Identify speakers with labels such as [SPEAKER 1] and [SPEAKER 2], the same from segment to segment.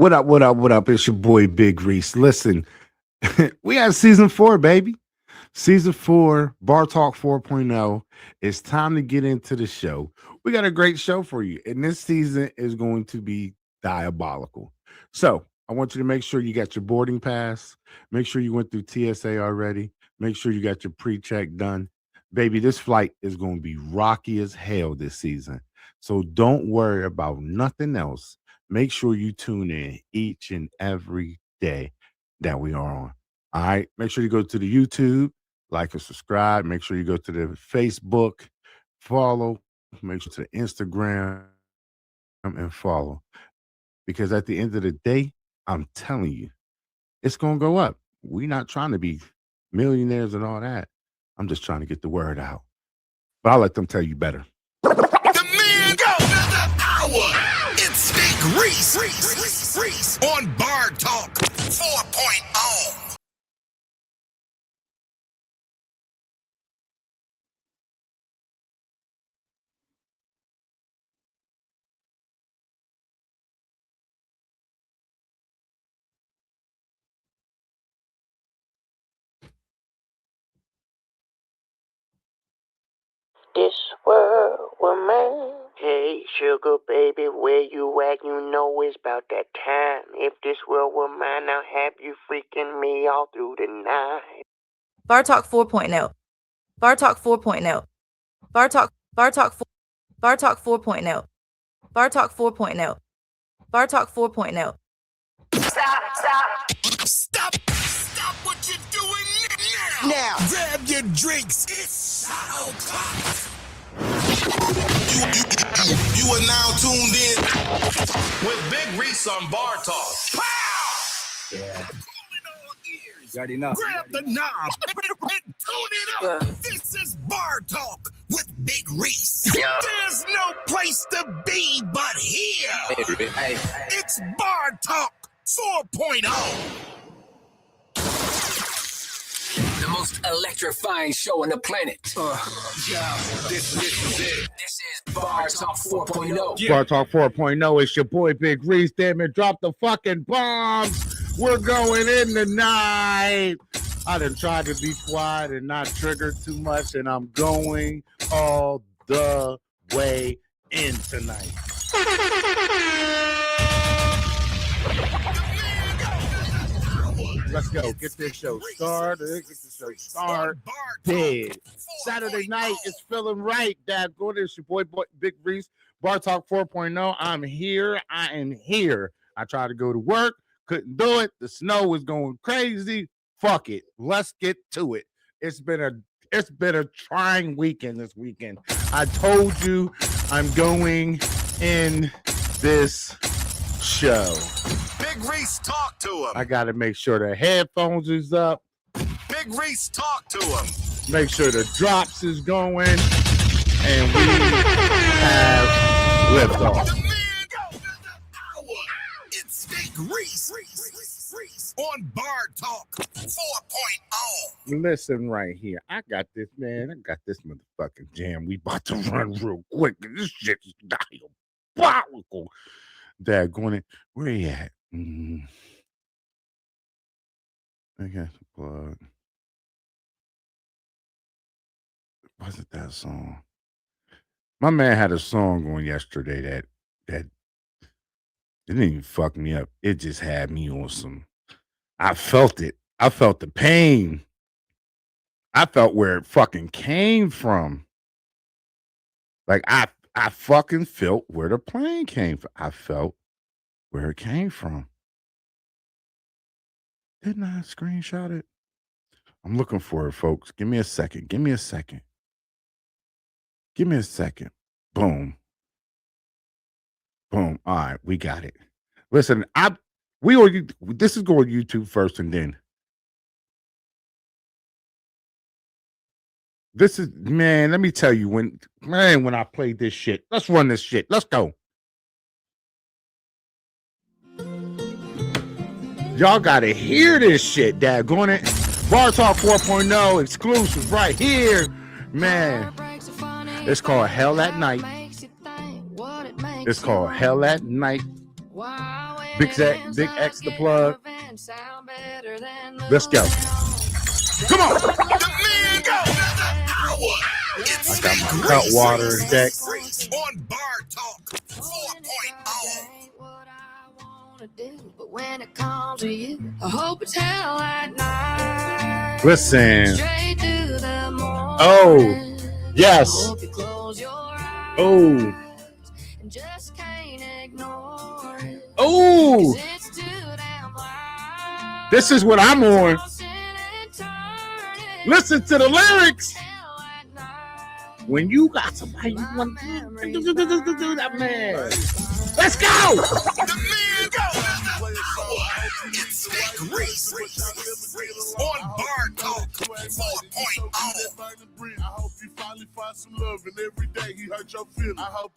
[SPEAKER 1] What up, what up, what up? It's your boy Big Reese. Listen, we got season 4, baby. Season 4, Bar Talk 4.0. It's time to get into the show. We got a great show for you, and this season is going to be diabolical. So, I want you to make sure you got your boarding pass. Make sure you went through TSA already. Make sure you got your pre-check done. Baby, this flight is going to be rocky as hell this season. So, don't worry about nothing else. Make sure you tune in each and every day that we are on. All right. Make sure you go to the YouTube, like and subscribe. Make sure you go to the Facebook, follow. Make sure to the Instagram and follow. Because at the end of the day, I'm telling you, it's going to go up. We're not trying to be millionaires and all that. I'm just trying to get the word out. But I'll let them tell you better.
[SPEAKER 2] The man go another hour. It's Big Reese on Bar Talk 4.0.
[SPEAKER 3] This world will man. Hey, sugar baby, where you at? You know it's about that time. If this world were mine, I'll have you freaking me all through the night.
[SPEAKER 4] Bar Talk 4.0. Bar Talk 4.0. Bar Talk 4.0. Bar Talk 4.0. Bar Talk 4.0. Bar Talk 4.0.
[SPEAKER 2] Stop what you're doing now. Grab your drinks. It's shadow clock. You are now tuned in
[SPEAKER 5] with Big Reese on Bar Talk.
[SPEAKER 2] Pow!
[SPEAKER 5] Yeah.
[SPEAKER 2] You already know. Grab the knob and tune it up. This is Bar Talk with Big Reese. There's no place to be but here. It's Bar Talk 4.0.
[SPEAKER 6] The most electrifying show on the planet.
[SPEAKER 5] This is it.
[SPEAKER 6] This is Bar Talk 4.0.
[SPEAKER 1] Bar Talk 4.0. It's your boy Big Reese. Damn it, drop the fucking bombs. We're going in tonight. I done tried to be quiet and not trigger too much, and I'm going all the way in tonight. Let's go. Get this show started. Get this show started. Saturday night is feeling right. Dad, go to your boy Big Reese, Bar Talk 4.0. I'm here. I am here. I tried to go to work. Couldn't do it. The snow was going crazy. Fuck it. Let's get to it. It's been a trying weekend this weekend. I told you I'm going in this show.
[SPEAKER 2] Big Reese, talk to him.
[SPEAKER 1] I got to make sure the headphones is up.
[SPEAKER 2] Big Reese, talk to him.
[SPEAKER 1] Make sure the drops is going. And we have liftoff.
[SPEAKER 2] The man go another hour. It's Big Reese on Bar Talk 4.0.
[SPEAKER 1] Listen right here. I got this, man. I got this motherfucking jam. We about to run real quick. This shit is diabolical. Dad, going in. Where he at? I got the plug. Wasn't that song? My man had a song going yesterday that it didn't even fuck me up. It just had me on some. I felt it. I felt the pain. I felt where it fucking came from. Like I fucking felt where the plane came from. I felt where it came from. Didn't I screenshot it? I'm looking for it, folks. Give me a second. Give me a second. Boom. Boom. All right, we got it. Listen, this is going YouTube first, and then this is, man, let me tell you, when I played this shit, let's run this shit. Let's go. Y'all gotta hear this shit, daggone it. Bar Talk 4.0 exclusive right here. Man, it's called Hell at Night. It's called Hell at Night Big X the plug. Let's go. Come on.
[SPEAKER 2] The man go another hour. It's
[SPEAKER 1] I got my
[SPEAKER 2] Big
[SPEAKER 1] cut
[SPEAKER 2] Reese.
[SPEAKER 1] water
[SPEAKER 2] Big
[SPEAKER 1] deck.
[SPEAKER 2] Reese on Bar Talk 4.0.
[SPEAKER 7] But when it comes to you, I hope it's hell at night.
[SPEAKER 1] Listen.
[SPEAKER 7] Straight to the morning.
[SPEAKER 1] Oh, yes.
[SPEAKER 7] I hope you close your eyes
[SPEAKER 1] Oh,
[SPEAKER 7] and just can't ignore it.
[SPEAKER 1] oh.
[SPEAKER 7] 'Cause it's too damn loud.
[SPEAKER 1] This is what I'm on.
[SPEAKER 7] Tossing and turning.
[SPEAKER 1] Listen to the lyrics.
[SPEAKER 7] Hell at night.
[SPEAKER 1] When you got somebody you want to do that, man. Let's go.
[SPEAKER 2] The man go another hour. It's Big Reese on Bar Talk 4.0.
[SPEAKER 8] I hope you finally find some love, and every day he hurt your feelings. I hope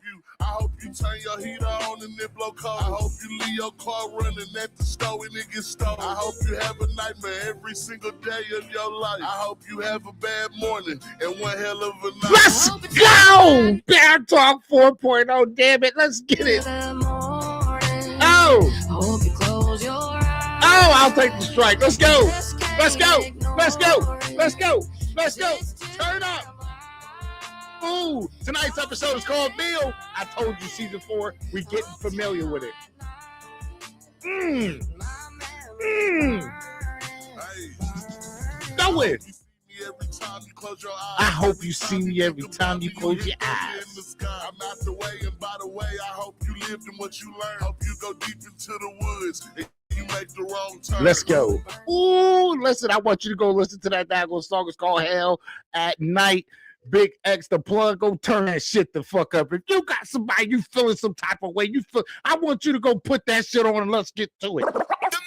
[SPEAKER 8] you turn your heater on and it blow cold. I hope you leave your car running at the store and it gets stolen. I hope you have a nightmare every single day of your life. I hope you have a bad morning and one hell of a night.
[SPEAKER 1] Let's go. Bear Talk 4.0. Damn it. Let's get it. Oh.
[SPEAKER 7] I hope you close your eyes.
[SPEAKER 1] Oh, I'll take the strike. Let's go. Let's go. Let's go. Let's go. Let's go. Turn up. Ooh, tonight's episode is called Bill. I told you season 4, we getting familiar with it. Go it.
[SPEAKER 8] Every time you close your eyes.
[SPEAKER 1] I hope you see me every time you close your eyes.
[SPEAKER 8] In the sky. I'm out the way, and by the way, I hope you lived in what you learned. Hope you go deep into the woods and you make the wrong turn.
[SPEAKER 1] Let's go. Ooh, listen, I want you to go listen to that daggone song. It's called Hell at Night. Big X the plug. Go turn that shit the fuck up. If you got somebody you feeling some type of way, I want you to go put that shit on and let's get to it.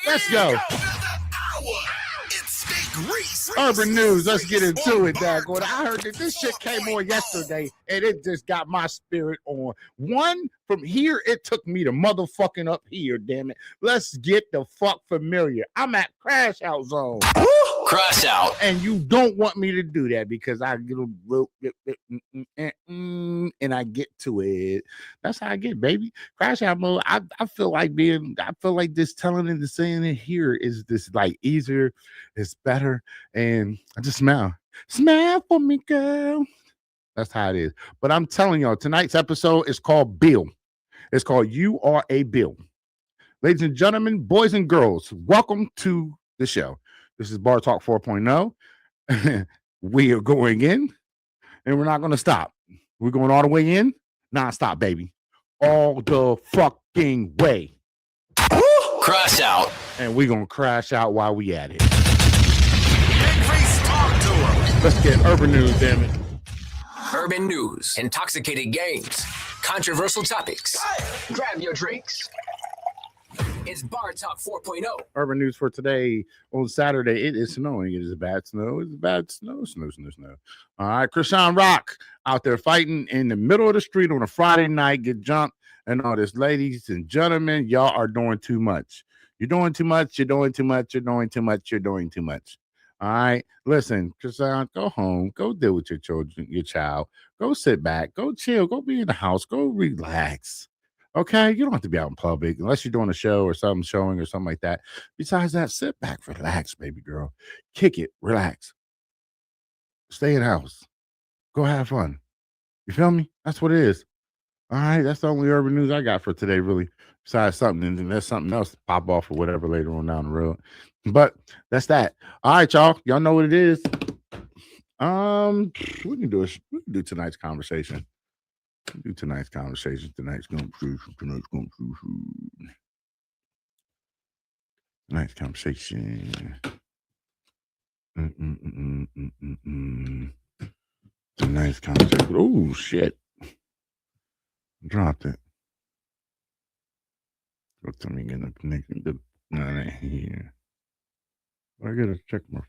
[SPEAKER 1] Let's go.
[SPEAKER 2] Another hour. It's Big Reese.
[SPEAKER 1] Urban News, let's get into it, daggone. I heard that this shit came on yesterday, and it just got my spirit on. One, from here, it took me to motherfucking up here, damn it. Let's get the fuck familiar. I'm at Crash Out Zone.
[SPEAKER 6] Crash out.
[SPEAKER 1] And you don't want me to do that because I get a little and I get to it. That's how I get, baby. Crash out mode. I feel like this telling and the saying it here is this like easier, it's better, and I just smile for me, girl. That's how it is. But I'm telling y'all, tonight's episode is called Bill. It's called You Are a Bill. Ladies and gentlemen, boys and girls, welcome to the show. This is Bar Talk 4.0. We are going in, and we're not going to stop. We're going all the way in, non-stop, baby. All the fucking way.
[SPEAKER 6] Crash out.
[SPEAKER 1] And we're going to crash out while we at it.
[SPEAKER 5] Big Reese, talk to him.
[SPEAKER 1] Let's get urban news, damn it.
[SPEAKER 6] Urban news, intoxicated games, controversial topics. Grab your drinks. It's Bar Talk 4.0.
[SPEAKER 1] Urban news for today on Saturday. It is snowing. It is bad snow. It's bad snow. Snow. All right, Krishan Rock out there fighting in the middle of the street on a Friday night, get jumped and all this. Ladies and gentlemen, y'all are doing too much. You're doing too much. You're doing too much. You're doing too much. You're doing too much. All right, listen, Krishan, go home. Go deal with your children, your child. Go sit back. Go chill. Go be in the house. Go relax. Okay, you don't have to be out in public unless you're doing a show or something showing or something like that. Besides that, sit back, relax, baby girl. Kick it, relax. Stay in the house. Go have fun. You feel me? That's what it is. All right, that's the only urban news I got for today, really. Besides something, and then there's something else to pop off or whatever later on down the road. But that's that. All right, y'all. Y'all know what it is. We can do tonight's conversation. Do tonight's conversation. Tonight's conversation. Tonight's conversation. Tonight's conversation. Oh shit! Dropped it. What's me gonna connect the not here? I gotta check my.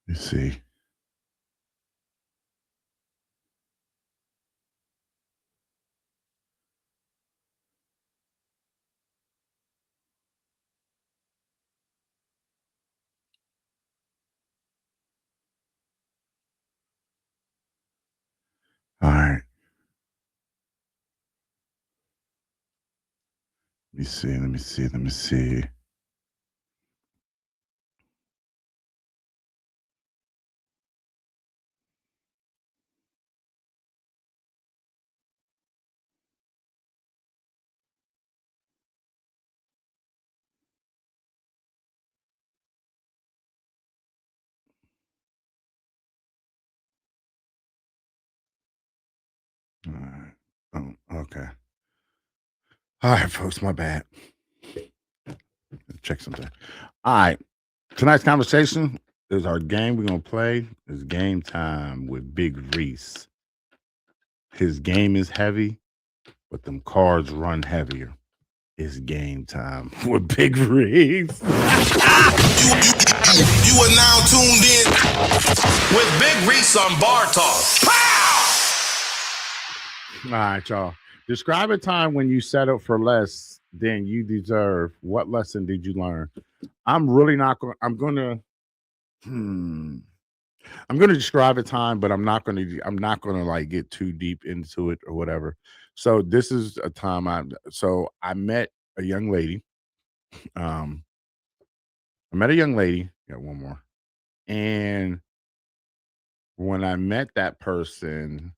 [SPEAKER 1] Let's see. All right. Let me see. All right. Oh, okay. All right, folks, my bad. Check something. All right. Tonight's conversation is our game we're going to play. It's game time with Big Reese. His game is heavy, but them cards run heavier. It's game time with Big Reese.
[SPEAKER 2] You are now tuned in with Big Reese on Bar Talk.
[SPEAKER 1] All right, y'all. Describe a time when you settled for less than you deserve. What lesson did you learn? I'm really not going. I'm gonna describe a time, but I'm not gonna like get too deep into it or whatever. So this is a time I met a young lady. I met a young lady. Got one more. And when I met that person,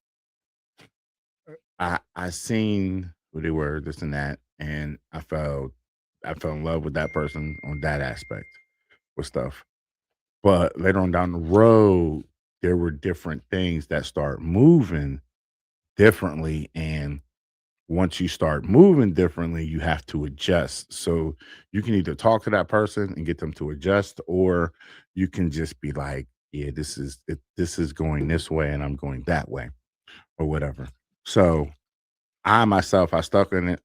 [SPEAKER 1] I seen who they were, this and that, and I fell in love with that person on that aspect with stuff. But later on down the road, there were different things that start moving differently. And once you start moving differently, you have to adjust. So you can either talk to that person and get them to adjust, or you can just be like, yeah, this is going this way and I'm going that way or whatever. So I stuck in it,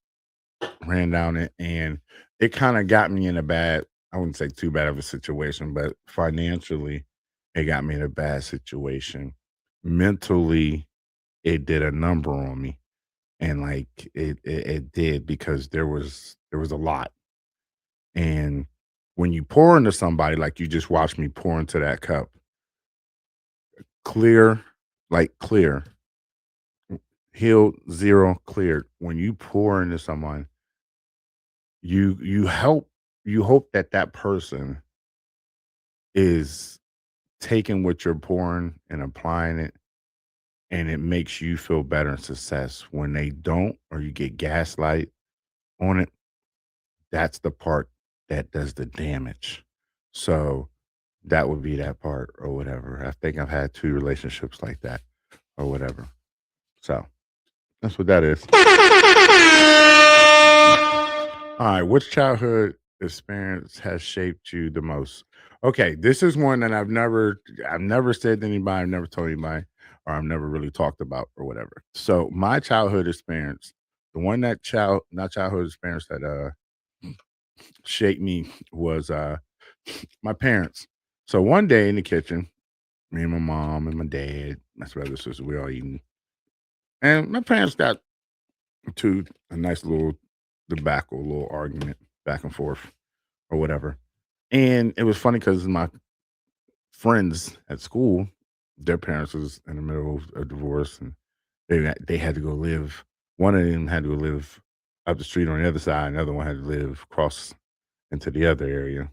[SPEAKER 1] ran down it, and it kind of got me in a bad, I wouldn't say too bad of a situation, but financially, it got me in a bad situation. Mentally, it did a number on me. And like it did, because there was a lot. And when you pour into somebody, like you just watched me pour into that cup, clear, healed, zero, cleared. When you pour into someone, you hope that person is taking what you're pouring and applying it, and it makes you feel better in success. When they don't, or you get gaslight on it, that's the part that does the damage. So that would be that part or whatever. I think I've had 2 relationships like that or whatever. So that's what that is. All right, which childhood experience has shaped you the most? Okay, this is one that I've never said to anybody, I've never told anybody, or I've never really talked about or whatever. So my childhood experience, the one not childhood experience that shaped me was my parents. So one day in the kitchen, me and my mom and my dad, my brother, sister, we all eating, and my parents got to a nice little debacle, little argument back and forth or whatever. And it was funny because my friends at school, their parents was in the middle of a divorce, and they had to go live. One of them had to go live up the street on the other side. Another one had to live across into the other area,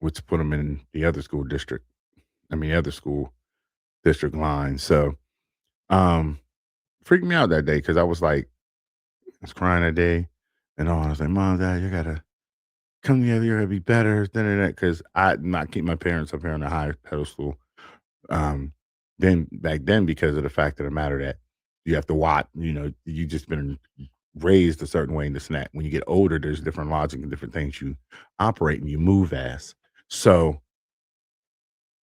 [SPEAKER 1] which put them in the other school district. Other school district line. So, freaked me out that day because I was like, I was crying that day, and all. I was like, Mom, Dad, you gotta come together. You're gonna be better than that, because I not keep my parents up here on a high pedestal. Then back then, because of the fact of the matter that you have to watch. You just been raised a certain way in this and that. When you get older, there's different logic and different things you operate and you move as. So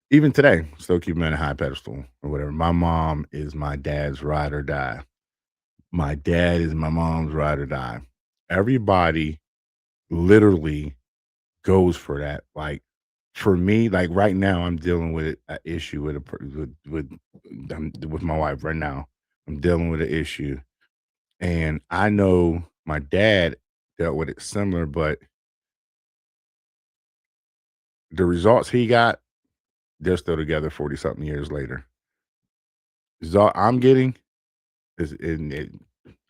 [SPEAKER 1] even today, still keep them on a high pedestal or whatever. My mom is my dad's ride or die. My dad is my mom's ride or die. Everybody literally goes for that. Like for me, like right now, I'm dealing with an issue with my wife right now. I'm dealing with an issue, and I know my dad dealt with it similar, but the results he got, they're still together 40 something years later. Result I'm getting is in it.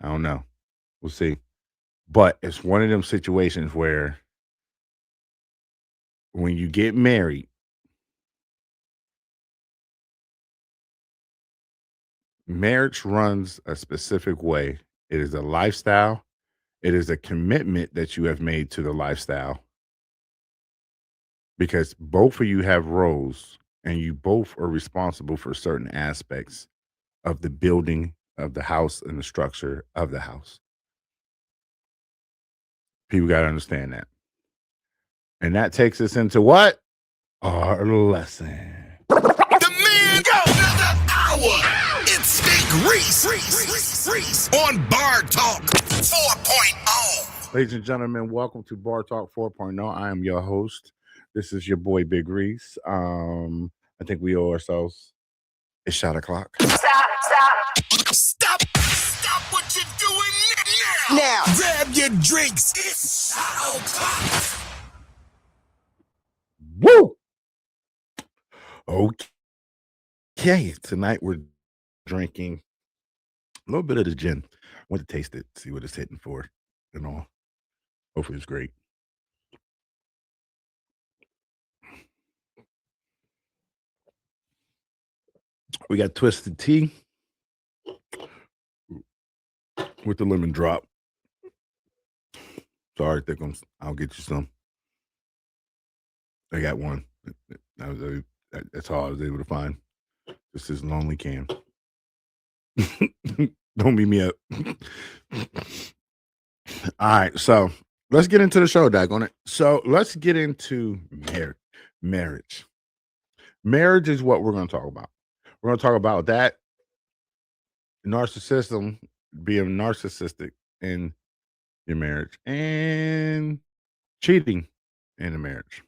[SPEAKER 1] I don't know. We'll see. But it's one of them situations where when you get married, marriage runs a specific way. It is a lifestyle. It is a commitment that you have made to the lifestyle, because both of you have roles and you both are responsible for certain aspects of the building of the house and the structure of the house. People got to understand that. And that takes us into what? Our lesson.
[SPEAKER 2] The man another hour. It's Big Reese on Bar Talk 4.0.
[SPEAKER 1] Ladies and gentlemen, welcome to Bar Talk 4.0. I am your host. This is your boy Big Reese. I think we owe ourselves a shot o'clock.
[SPEAKER 2] Stop what you're doing now. Grab your drinks. It's shot o'clock.
[SPEAKER 1] Woo! Okay, tonight we're drinking a little bit of the gin. I want to taste it, see what it's hitting for, and all. Hopefully it's great. We got twisted tea with the lemon drop. Sorry, Thickums. I'll get you some. I got one. That's all I was able to find. This is lonely can. Don't beat me up. All right, so let's get into the show, daggone it. So let's get into marriage. Marriage is what we're going to talk about. We're going to talk about that, narcissism, being narcissistic in your marriage, and cheating in a marriage.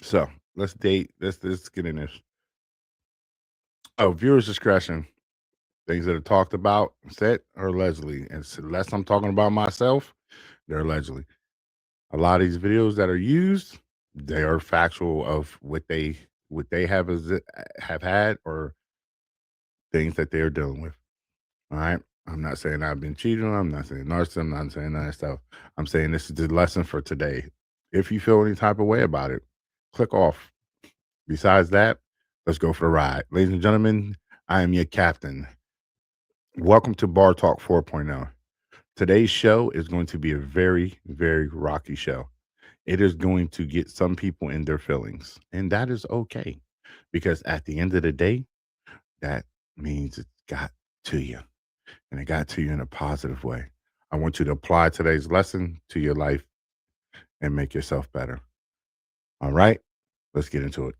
[SPEAKER 1] So let's get in this. Oh, viewers' discretion. Things that are talked about, said, or allegedly. And unless I'm talking about myself, they're allegedly. A lot of these videos that are used, they are factual of what they have had or things that they're dealing with. All right. I'm not saying I've been cheated on. I'm not saying narcissism. I'm not saying that stuff. I'm saying this is the lesson for today. If you feel any type of way about it, click off. Besides that, let's go for the ride. Ladies and gentlemen, I am your captain. Welcome to Bar Talk 4.0. Today's show is going to be a very, very rocky show. It is going to get some people in their feelings, and that is okay, because at the end of the day, that means it got to you, and it got to you in a positive way. I want you to apply today's lesson to your life and make yourself better. All right, let's get into it.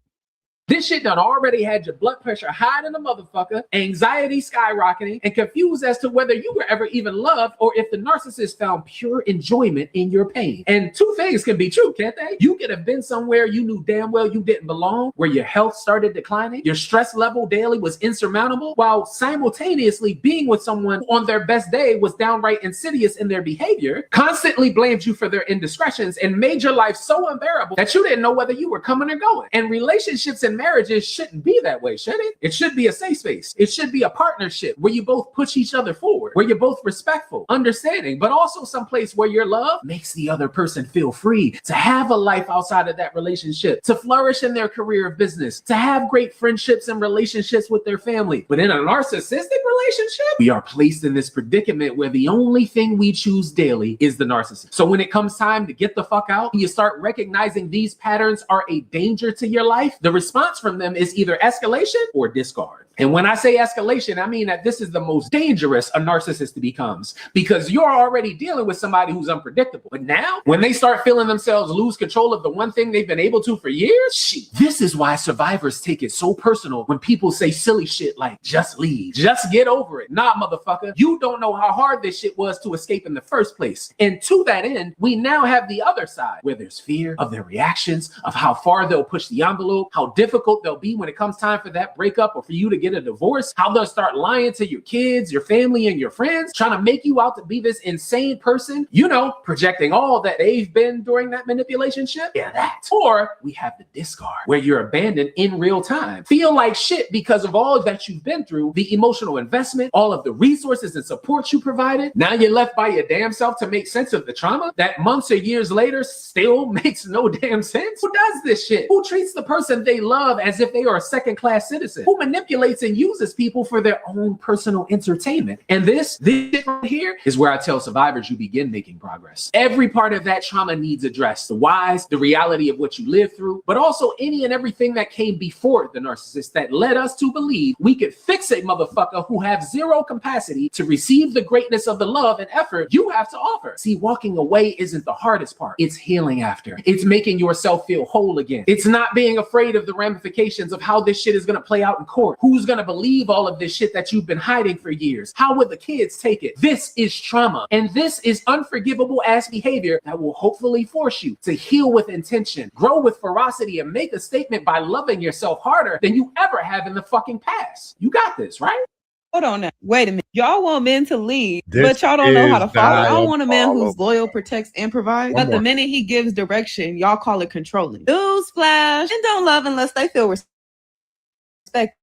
[SPEAKER 9] This shit done already had your blood pressure high than a motherfucker, anxiety skyrocketing, and confused as to whether you were ever even loved or if the narcissist found pure enjoyment in your pain. And two things can be true, can't they? You could have been somewhere you knew damn well you didn't belong, where your health started declining, your stress level daily was insurmountable, while simultaneously being with someone on their best day was downright insidious in their behavior, constantly blamed you for their indiscretions, and made your life so unbearable that you didn't know whether you were coming or going. And relationships and marriages shouldn't be that way, should it? It should be a safe space. It should be a partnership where you both push each other forward, where you're both respectful, understanding, but also someplace where your love makes the other person feel free to have a life outside of that relationship, to flourish in their career of business, to have great friendships and relationships with their family. But in a narcissistic relationship, we are placed in this predicament where the only thing we choose daily is the narcissist. So when it comes time to get the fuck out, you start recognizing these patterns are a danger to your life, the response from them is either escalation or discard. And when I say escalation, I mean that this is the most dangerous a narcissist becomes, because you're already dealing with somebody who's unpredictable. But now, when they start feeling themselves lose control of the one thing they've been able to for years, this is why survivors take it so personal when people say silly shit like, just leave, just get over it. Nah, motherfucker, you don't know how hard this shit was to escape in the first place. And to that end, we now have the other side, where there's fear of their reactions, of how far they'll push the envelope, how difficult difficult they'll be when it comes time for that breakup or for you to get a divorce, how they'll start lying to your kids, your family, and your friends, trying to make you out to be this insane person, you know, projecting all that they've been during that manipulation ship. Yeah, that. Or we have the discard, where you're abandoned in real time. Feel like shit because of all that you've been through, the emotional investment, all of the resources and support you provided. Now you're left by your damn self to make sense of the trauma that months or years later still makes no damn sense. Who does this shit? Who treats the person they love as if they are a second-class citizen? Who manipulates and uses people for their own personal entertainment? And this shit right here is where I tell survivors you begin making progress. Every part of that trauma needs addressed. The whys, the reality of what you lived through, but also any and everything that came before the narcissist that led us to believe we could fix a motherfucker who have zero capacity to receive the greatness of the love and effort you have to offer. See, walking away isn't the hardest part. It's healing after. It's making yourself feel whole again. It's not being afraid of the ramifications of how this shit is going to play out in court. Who's going to believe all of this shit that you've been hiding for years? How would the kids take it? This is trauma. And this is unforgivable ass behavior that will hopefully force you to heal with intention, grow with ferocity, and make a statement by loving yourself harder than you ever have in the fucking past. You got this, right?
[SPEAKER 10] Hold on now. Wait a minute. Y'all want men to lead,
[SPEAKER 1] This
[SPEAKER 10] but y'all don't know how to
[SPEAKER 1] is
[SPEAKER 10] follow. Y'all want a man
[SPEAKER 1] dialogue.
[SPEAKER 10] who's loyal, protects, and provides.
[SPEAKER 1] One
[SPEAKER 10] But the
[SPEAKER 1] more.
[SPEAKER 10] minute he gives direction, y'all call it controlling. Newsflash. And don't love unless they feel respected.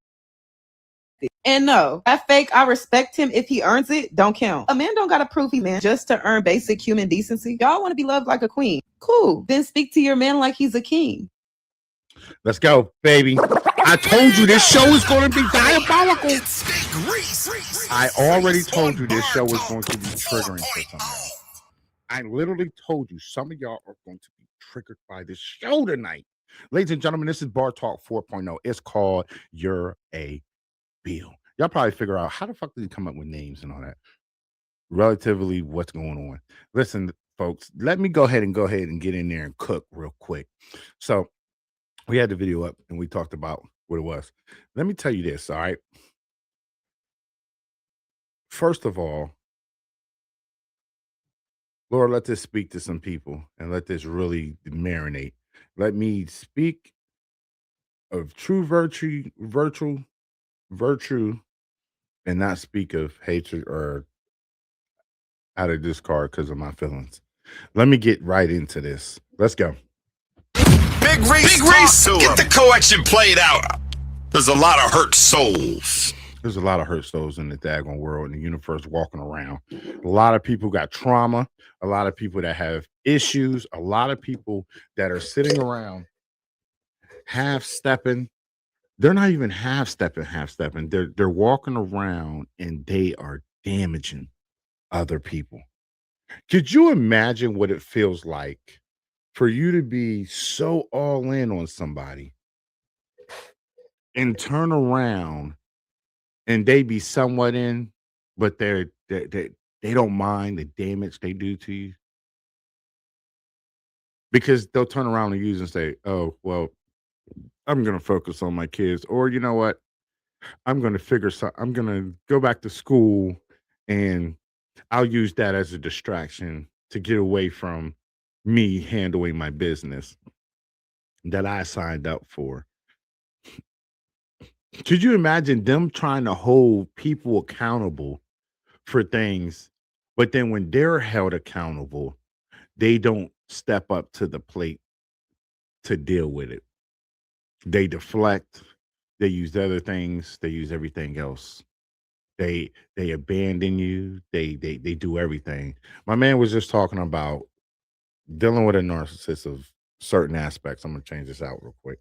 [SPEAKER 10] And no, that fake I respect him if he earns it don't count. A man don't gotta prove he man just to earn basic human decency. Y'all want to be loved like a queen. Cool. Then speak to your man like he's a king.
[SPEAKER 1] Let's go, baby. I told you this show is going to be diabolical.
[SPEAKER 2] It's Big Reese.
[SPEAKER 1] I already told you this show was going to be triggering for somebody. I literally told you some of y'all are going to be triggered by this show tonight. Ladies and gentlemen, this is Bar Talk 4.0. It's called You're a Bill. Y'all probably figure out how the fuck did you come up with names and all that. Relatively, what's going on? Listen, folks, let me go ahead and get in there and cook real quick. So we had the video up and we talked about what it was. Let me tell you this, all right? First of all, Lord, let this speak to some people and let this really marinate. Let me speak of true virtue, and not speak of hatred or out of discard because of my feelings. Let me get right into this. Let's go.
[SPEAKER 5] Big Reese, get the collection played out. There's a lot of hurt souls.
[SPEAKER 1] There's a lot of hurt souls in the daggone world, in the universe, walking around. A lot of people got trauma. A lot of people that have issues. A lot of people that are sitting around half-stepping. They're not even half-stepping. They're walking around and they are damaging other people. Could you imagine what it feels like for you to be so all in on somebody and turn around and they be somewhat in, but they don't mind the damage they do to you? Because they'll turn around and use and say, oh, well, I'm going to focus on my kids. Or you know what? I'm going to go back to school and I'll use that as a distraction to get away from me handling my business that I signed up for. Could you imagine them trying to hold people accountable for things, but then when they're held accountable, they don't step up to the plate to deal with it? They deflect, they use other things, they use everything else. They abandon you, they do everything. My man was just talking about dealing with a narcissist of certain aspects. I'm gonna change this out real quick.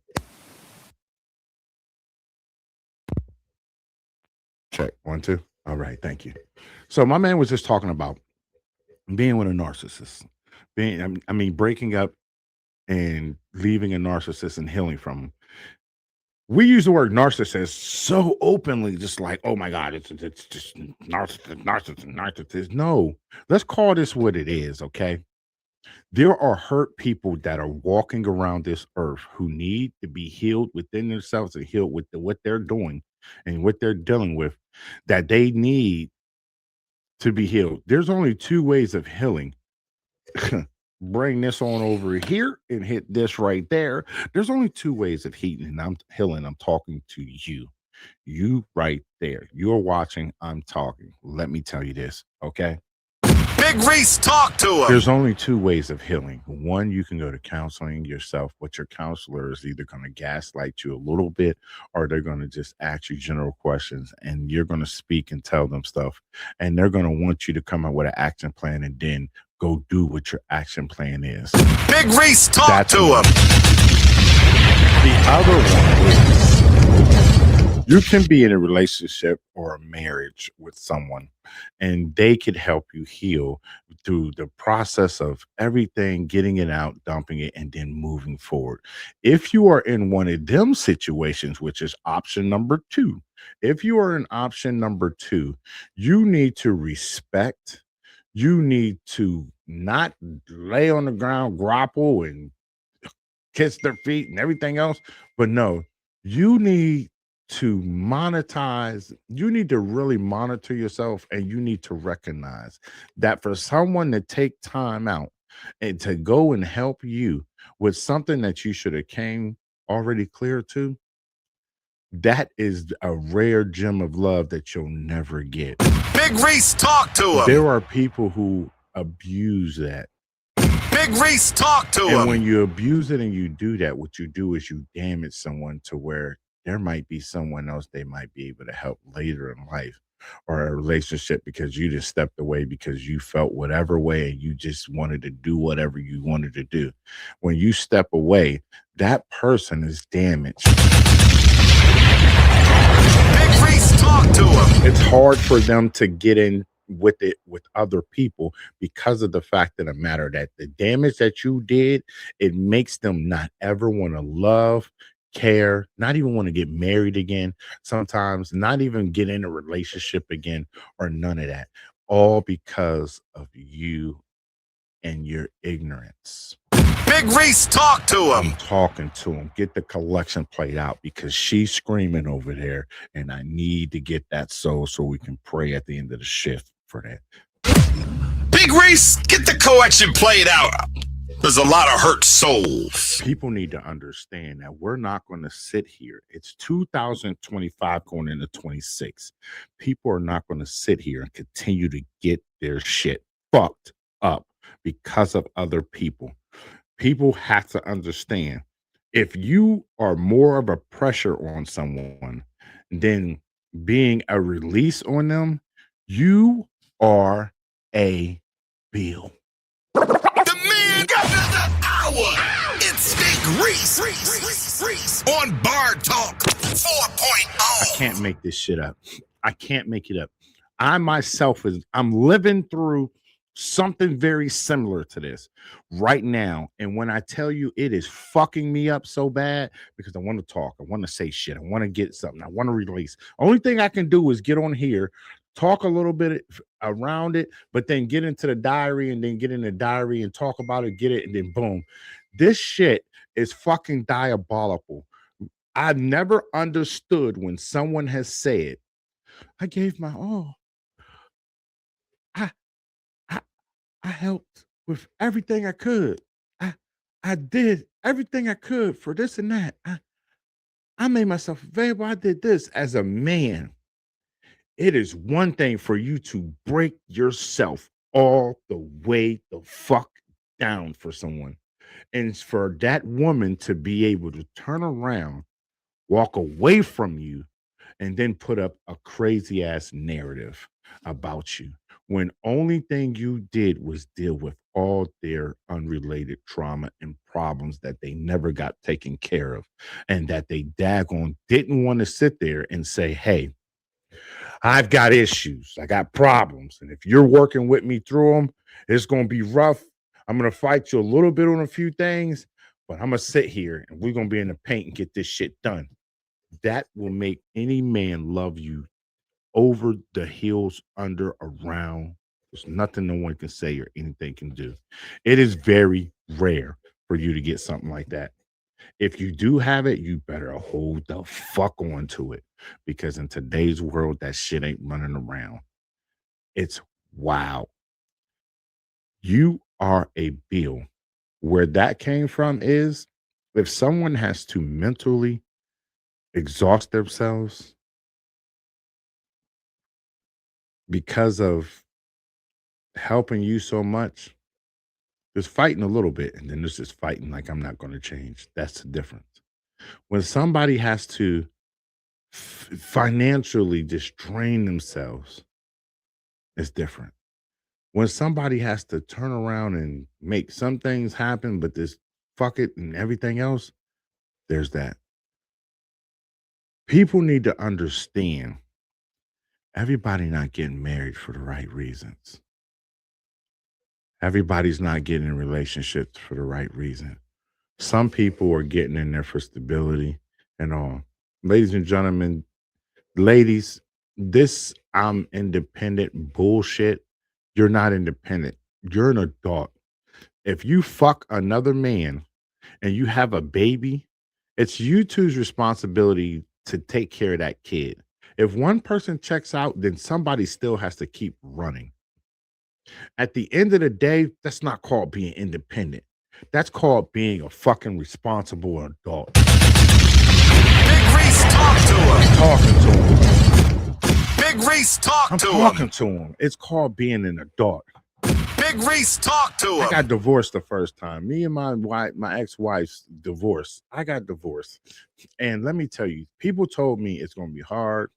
[SPEAKER 1] Check 1 2. All right, thank you. So my man was just talking about being with a narcissist, breaking up and leaving a narcissist and healing from him. We use the word narcissist so openly, just like, oh my God, it's just narcissist. No, let's call this what it is, okay? There are hurt people that are walking around this earth who need to be healed within themselves and healed with what they're doing and what they're dealing with, that they need to be healed. There's only two ways of healing. bring this on over here and hit this right there. There's only two ways of healing, and I'm healing. I'm talking to you. You right there. You're watching. I'm talking. Let me tell you this, okay?
[SPEAKER 5] Big Reese, talk to him.
[SPEAKER 1] There's only two ways of healing. One, you can go to counseling yourself, but your counselor is either going to gaslight you a little bit or they're going to just ask you general questions and you're going to speak and tell them stuff. And they're going to want you to come up with an action plan and then go do what your action plan is.
[SPEAKER 5] Big Reese, talk to him.
[SPEAKER 1] The other one is you can be in a relationship or a marriage with someone and they could help you heal through the process of everything, getting it out, dumping it, and then moving forward. If you are in one of them situations, which is option number 2, if you are in option number 2, you need to respect, you need to not lay on the ground, grapple and kiss their feet and everything else, but no, you need to monetize, you need to really monitor yourself, and you need to recognize that for someone to take time out and to go and help you with something that you should have came already clear to, that is a rare gem of love that you'll never get.
[SPEAKER 5] Big Reese, talk to him.
[SPEAKER 1] There are people who abuse that.
[SPEAKER 5] Big Reese, talk to him.
[SPEAKER 1] And when you abuse it and you do that, what you do is you damage someone to where there might be someone else they might be able to help later in life, or a relationship because you just stepped away because you felt whatever way and you just wanted to do whatever you wanted to do. When you step away, that person is damaged.
[SPEAKER 5] Big Reese, talk to him.
[SPEAKER 1] It's hard for them to get in with it with other people because of the fact of the matter that the damage that you did, it makes them not ever want to love, care, not even want to get married again, sometimes not even get in a relationship again, or none of that, all because of you and your ignorance.
[SPEAKER 5] Big Reese, talk to him.
[SPEAKER 1] I'm talking to him. Get the collection plate out because she's screaming over there and I need to get that soul so we can pray at the end of the shift for that.
[SPEAKER 5] Big Reese, get the collection plate out. There's a lot of hurt souls.
[SPEAKER 1] People need to understand that we're not going to sit here. It's 2025 going into 26. People are not going to sit here and continue to get their shit fucked up because of other people. People have to understand, if you are more of a pressure on someone than being a release on them, you are a bill.
[SPEAKER 2] The man got another hour. It's Big Reese on Bar Talk 4.0.
[SPEAKER 1] I can't make this shit up. I can't make it up. I myself I'm living through something very similar to this right now. And when I tell you it is fucking me up so bad because I want to talk, I want to say shit, I want to get something, I want to release. Only thing I can do is get on here, talk a little bit around it, but then get into the diary and then get in the diary and talk about it, get it, and then boom. This shit is fucking diabolical. I've never understood when someone has said, I gave my all. I helped with everything I could. I did everything I could for this and that. I made myself available. I did this as a man. It is one thing for you to break yourself all the way the fuck down for someone. And for that woman to be able to turn around, walk away from you, and then put up a crazy ass narrative about you, when only thing you did was deal with all their unrelated trauma and problems that they never got taken care of, and that they daggone didn't want to sit there and say, hey, I've got issues, I got problems, and if you're working with me through them, it's going to be rough. I'm going to fight you a little bit on a few things, but I'm going to sit here and we're going to be in the paint and get this shit done. That will make any man love you over the hills, under, around. There's nothing no one can say or anything can do. It is very rare for you to get something like that. If you do have it, you better hold the fuck on to it, because in today's world, that shit ain't running around. It's wow. You are a bill. Where that came from is if someone has to mentally exhaust themselves because of helping you so much, there's fighting a little bit, and then there's just fighting like I'm not going to change. That's the difference. When somebody has to financially just drain themselves, it's different. When somebody has to turn around and make some things happen, but this fuck it and everything else, there's that. People need to understand everybody not getting married for the right reasons. Everybody's not getting in relationships for the right reason. Some people are getting in there for stability and all. Ladies and gentlemen, ladies, this I'm independent bullshit. You're not independent. You're an adult. If you fuck another man and you have a baby, it's you two's responsibility to take care of that kid. If one person checks out, then somebody still has to keep running. At the end of the day, that's not called being independent. That's called being a fucking responsible adult.
[SPEAKER 5] Big Reese, talk to him.
[SPEAKER 1] Talking to him.
[SPEAKER 5] Big Reese, talk
[SPEAKER 1] I'm
[SPEAKER 5] to
[SPEAKER 1] talking
[SPEAKER 5] him.
[SPEAKER 1] to him. It's called being an adult.
[SPEAKER 5] Big Reese, talk to
[SPEAKER 1] I
[SPEAKER 5] him.
[SPEAKER 1] got divorced the first time. Me and my ex-wife's divorced. I got divorced. And let me tell you, people told me it's going to be hard.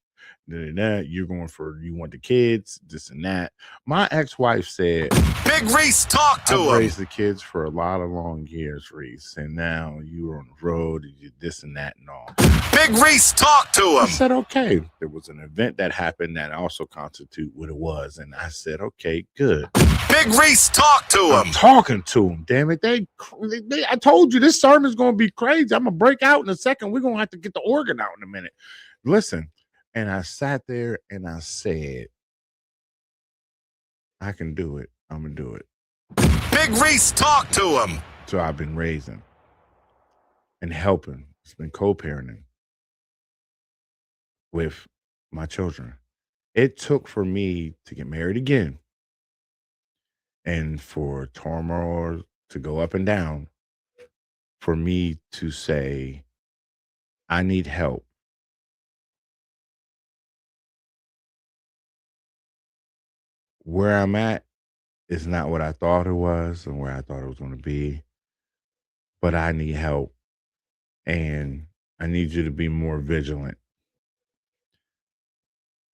[SPEAKER 1] That you want the kids, this and that. My ex-wife said,
[SPEAKER 5] Big Reese, talk to
[SPEAKER 1] I've
[SPEAKER 5] him.
[SPEAKER 1] raised the kids for a lot of long years, Reese, and now you're on the road, and you this and that and all.
[SPEAKER 5] Big Reese, talk to
[SPEAKER 1] I
[SPEAKER 5] him.
[SPEAKER 1] said, okay. There was an event that happened that also constitute what it was, and I said, okay, good.
[SPEAKER 5] Big Reese, talk to him.
[SPEAKER 1] I'm talking to him, damn it. I told you this sermon's going to be crazy. I'm going to break out in a second. We're going to have to get the organ out in a minute. Listen. And I sat there and I said, I can do it. I'm going to do it.
[SPEAKER 5] Big Reese, talk to him.
[SPEAKER 1] So I've been raising and helping. It's been co-parenting with my children. It took for me to get married again and for turmoil to go up and down for me to say, I need help. Where I'm at is not what I thought it was and where I thought it was going to be, but I need help and I need you to be more vigilant.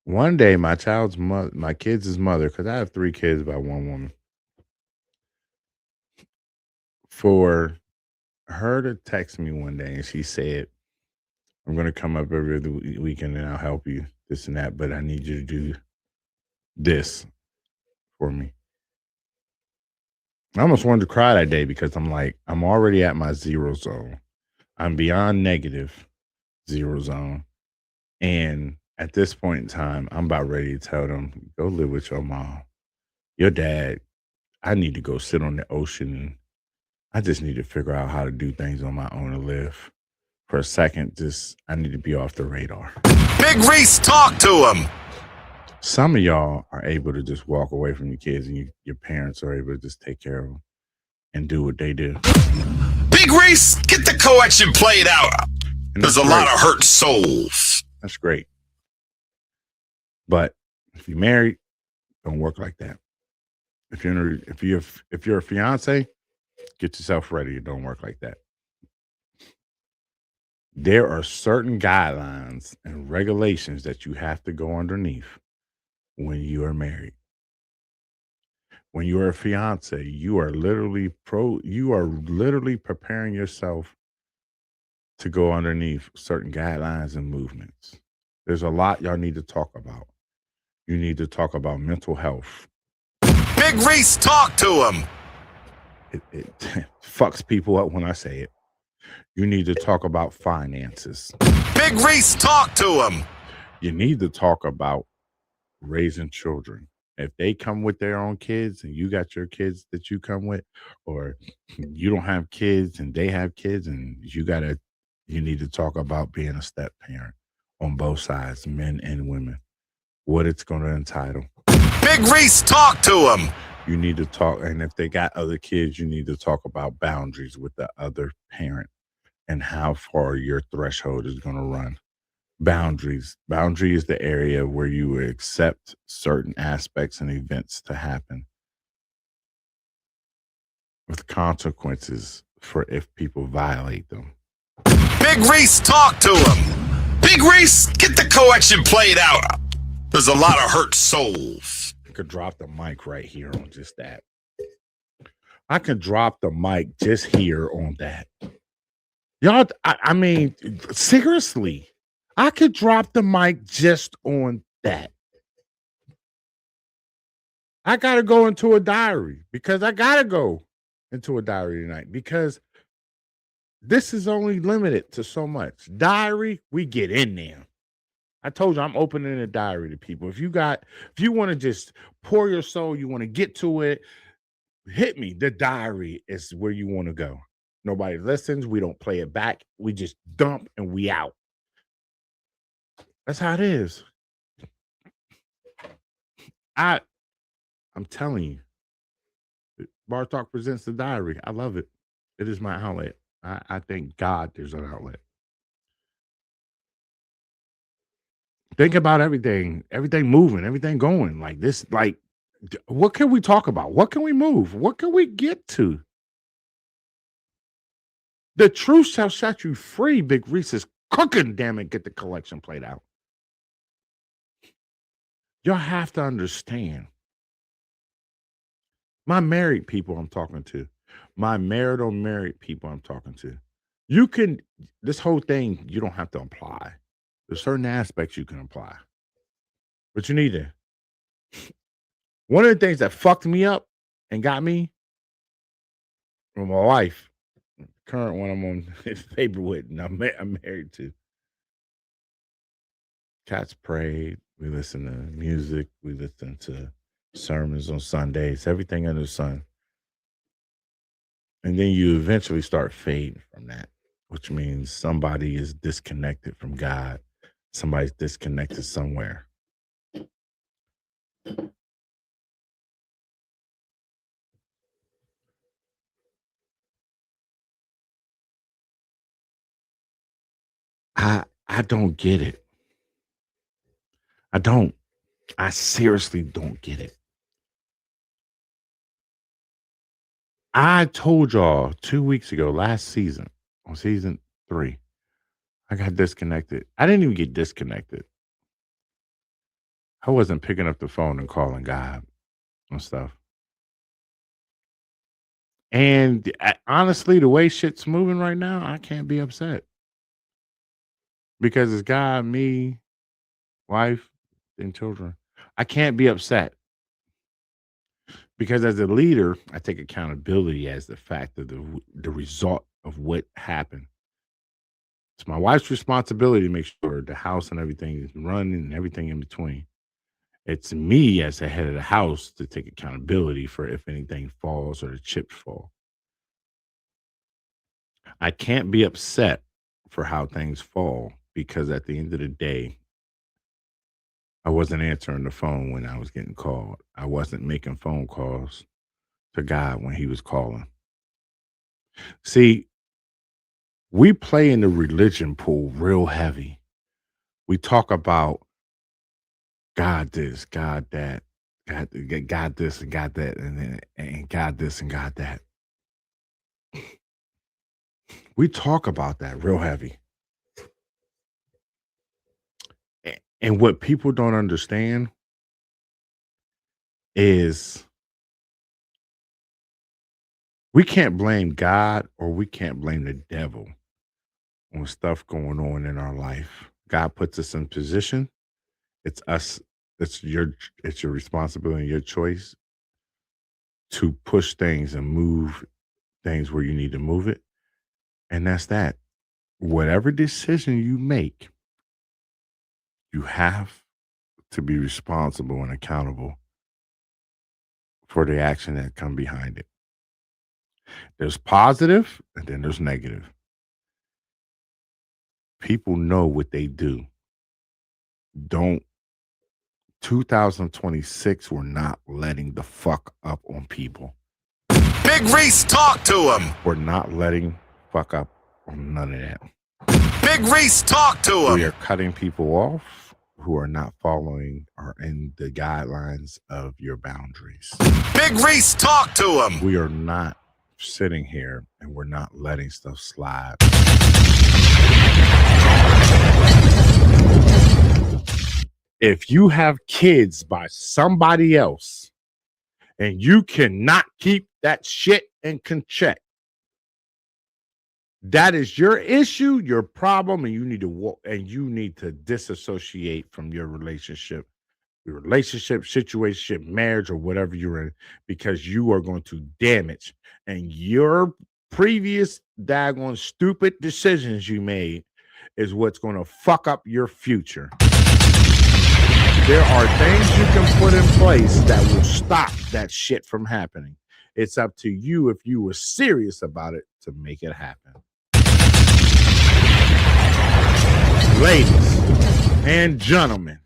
[SPEAKER 1] One day, my kids' mother, because I have 3 kids by one woman, for her to text me one day and she said, I'm going to come up every other weekend and I'll help you, this and that, but I need you to do this for me. I almost wanted to cry that day because I'm like, I'm already at my 0 zone. I'm beyond negative 0 zone. And at this point in time, I'm about ready to tell them, go live with your mom. Your dad, I need to go sit on the ocean. And I just need to figure out how to do things on my own and live. For a second, I need to be off the radar.
[SPEAKER 5] Big Reese, talk to him.
[SPEAKER 1] Some of y'all are able to just walk away from your kids and your parents are able to just take care of them and do what they do.
[SPEAKER 5] Big Reese, get the co-action played out.
[SPEAKER 1] And
[SPEAKER 5] There's a
[SPEAKER 1] that's
[SPEAKER 5] lot
[SPEAKER 1] great.
[SPEAKER 5] of hurt souls.
[SPEAKER 1] That's great. But if you're married, don't work like that. If you're a fiance, get yourself ready. It don't work like that. There are certain guidelines and regulations that you have to go underneath when you are married. When you are a fiance, you are literally preparing yourself to go underneath certain guidelines and movements. There's a lot y'all need to talk about. You need to talk about mental health.
[SPEAKER 5] Big Reese, talk to him.
[SPEAKER 1] It fucks people up when I say it. You need to talk about finances.
[SPEAKER 5] Big Reese, talk to him.
[SPEAKER 1] You need to talk about raising children. If they come with their own kids and you got your kids that you come with, or you don't have kids and they have kids, and you need to talk about being a step parent on both sides, men and women, what it's going to entitle.
[SPEAKER 5] Big Reese, talk to him.
[SPEAKER 1] You need to talk, and if they got other kids, you need to talk about boundaries with the other parent and how far your threshold is going to run. Boundaries. Boundary is the area where you will accept certain aspects and events to happen with consequences for if people violate them.
[SPEAKER 5] Big Reese, talk to him. Big Reese, get the co-action played out. There's a lot of hurt souls.
[SPEAKER 1] I could drop the mic right here on just that. I could drop the mic just here on that. Y'all, I mean, seriously, I could drop the mic just on that. I got to go into a diary because I got to go into a diary tonight because this is only limited to so much. Diary, we get in there. I told you I'm opening a diary to people. If you want to just pour your soul, you want to get to it, hit me. The diary is where you want to go. Nobody listens. We don't play it back. We just dump and we out. That's how it is. I'm telling you, Bar Talk presents the diary. I love it. It is my outlet. I thank God there's an outlet. Think about everything moving, everything going like this. Like, what can we talk about? What can we move? What can we get to? The truth shall set you free. Big Reese is cooking. Damn it, get the collection played out. Y'all have to understand. My married people I'm talking to. My marital married people I'm talking to. You can, this whole thing, you don't have to apply. There's certain aspects you can apply. But you need to. One of the things that fucked me up and got me from my wife, current one I'm on paper with, and I'm married to. Cats prayed. We listen to music. We listen to sermons on Sundays, everything under the sun. And then you eventually start fading from that, which means somebody is disconnected from God. Somebody's disconnected somewhere. I don't get it. I don't. I seriously don't get it. I told y'all 2 weeks ago, last season, on season 3, I got disconnected. I didn't even get disconnected. I wasn't picking up the phone and calling God and stuff. And honestly, the way shit's moving right now, I can't be upset. Because it's God, me, wife, and children. I can't be upset. Because as a leader, I take accountability as the fact of the result of what happened. It's my wife's responsibility to make sure the house and everything is running and everything in between. It's me as the head of the house to take accountability for if anything falls or the chips fall. I can't be upset for how things fall because at the end of the day, I wasn't answering the phone when I was getting called. I wasn't making phone calls to God when he was calling. See, we play in the religion pool real heavy. We talk about God this, God that, God this and God that, and God this and God that. We talk about that real heavy. And what people don't understand is we can't blame God or we can't blame the devil on stuff going on in our life. God puts us in position. It's us. It's your responsibility and your choice to push things and move things where you need to move it. And that's that. Whatever decision you make, you have to be responsible and accountable for the action that come behind it. There's positive and then there's negative. People know what they do. Don't 2026, we're not letting the fuck up on people.
[SPEAKER 5] Big Reese, talk to him.
[SPEAKER 1] We're not letting fuck up on none of that.
[SPEAKER 5] Big Reese, talk to
[SPEAKER 1] We
[SPEAKER 5] him.
[SPEAKER 1] are cutting people off who are not following or in the guidelines of your boundaries.
[SPEAKER 5] Big Reese, talk to him.
[SPEAKER 1] We are not sitting here and we're not letting stuff slide. If you have kids by somebody else and you cannot keep that shit in check, that is your issue, your problem, and you need to walk and you need to disassociate from your relationship, situation, marriage, or whatever you're in, because you are going to damage, and your previous daggone stupid decisions you made is what's going to fuck up your future. There are things you can put in place that will stop that shit from happening. It's up to you, if you were serious about it, to make it happen. Ladies and gentlemen,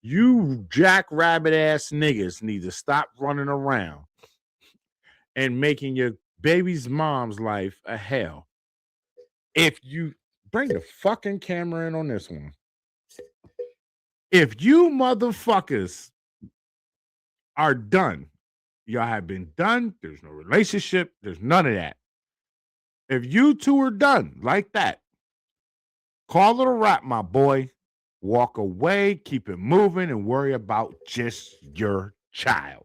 [SPEAKER 1] you jackrabbit ass niggas need to stop running around and making your baby's mom's life a hell. If you bring the fucking camera in on this one, if you motherfuckers are done, y'all have been done, there's no relationship, there's none of that. If you two are done like that, call it a wrap, my boy. Walk away, keep it moving, and worry about just your child.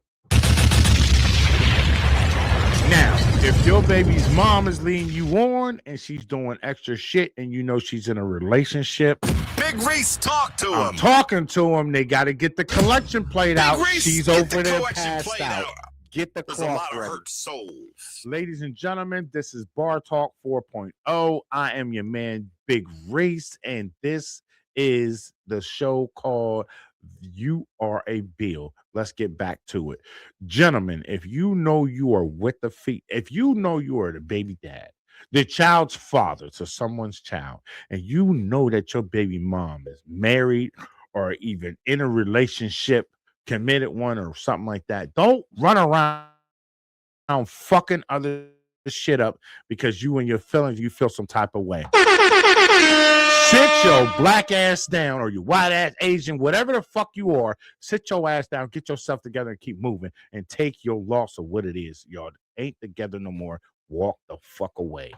[SPEAKER 1] Now, if your baby's mom is leading you on and she's doing extra shit and you know she's in a relationship,
[SPEAKER 5] Big Reese, talk to
[SPEAKER 1] I'm
[SPEAKER 5] him.
[SPEAKER 1] talking to him. They got to get the collection plate
[SPEAKER 5] Big
[SPEAKER 1] out.
[SPEAKER 5] Reese,
[SPEAKER 1] She's
[SPEAKER 5] get
[SPEAKER 1] over
[SPEAKER 5] the
[SPEAKER 1] there
[SPEAKER 5] collection
[SPEAKER 1] passed
[SPEAKER 5] plate
[SPEAKER 1] out.
[SPEAKER 5] out.
[SPEAKER 1] Get the
[SPEAKER 5] There's a
[SPEAKER 1] cloth
[SPEAKER 5] lot of
[SPEAKER 1] ready.
[SPEAKER 5] hurt souls.
[SPEAKER 1] Ladies and gentlemen, this is Bar Talk 4.0. I am your man, Big Reese, and this is the show called You Are a Bill. Let's get back to it. Gentlemen, if you know you are with the feet, if you know you are the baby dad, the child's father to someone's child, and you know that your baby mom is married or even in a relationship, committed one or something like that, don't run around fucking other shit up because you and your feelings, you feel some type of way. Sit your black ass down, or you white ass, Asian, whatever the fuck you are. Sit your ass down, get yourself together, and keep moving, and take your loss of what it is. Y'all ain't together no more. Walk the fuck away.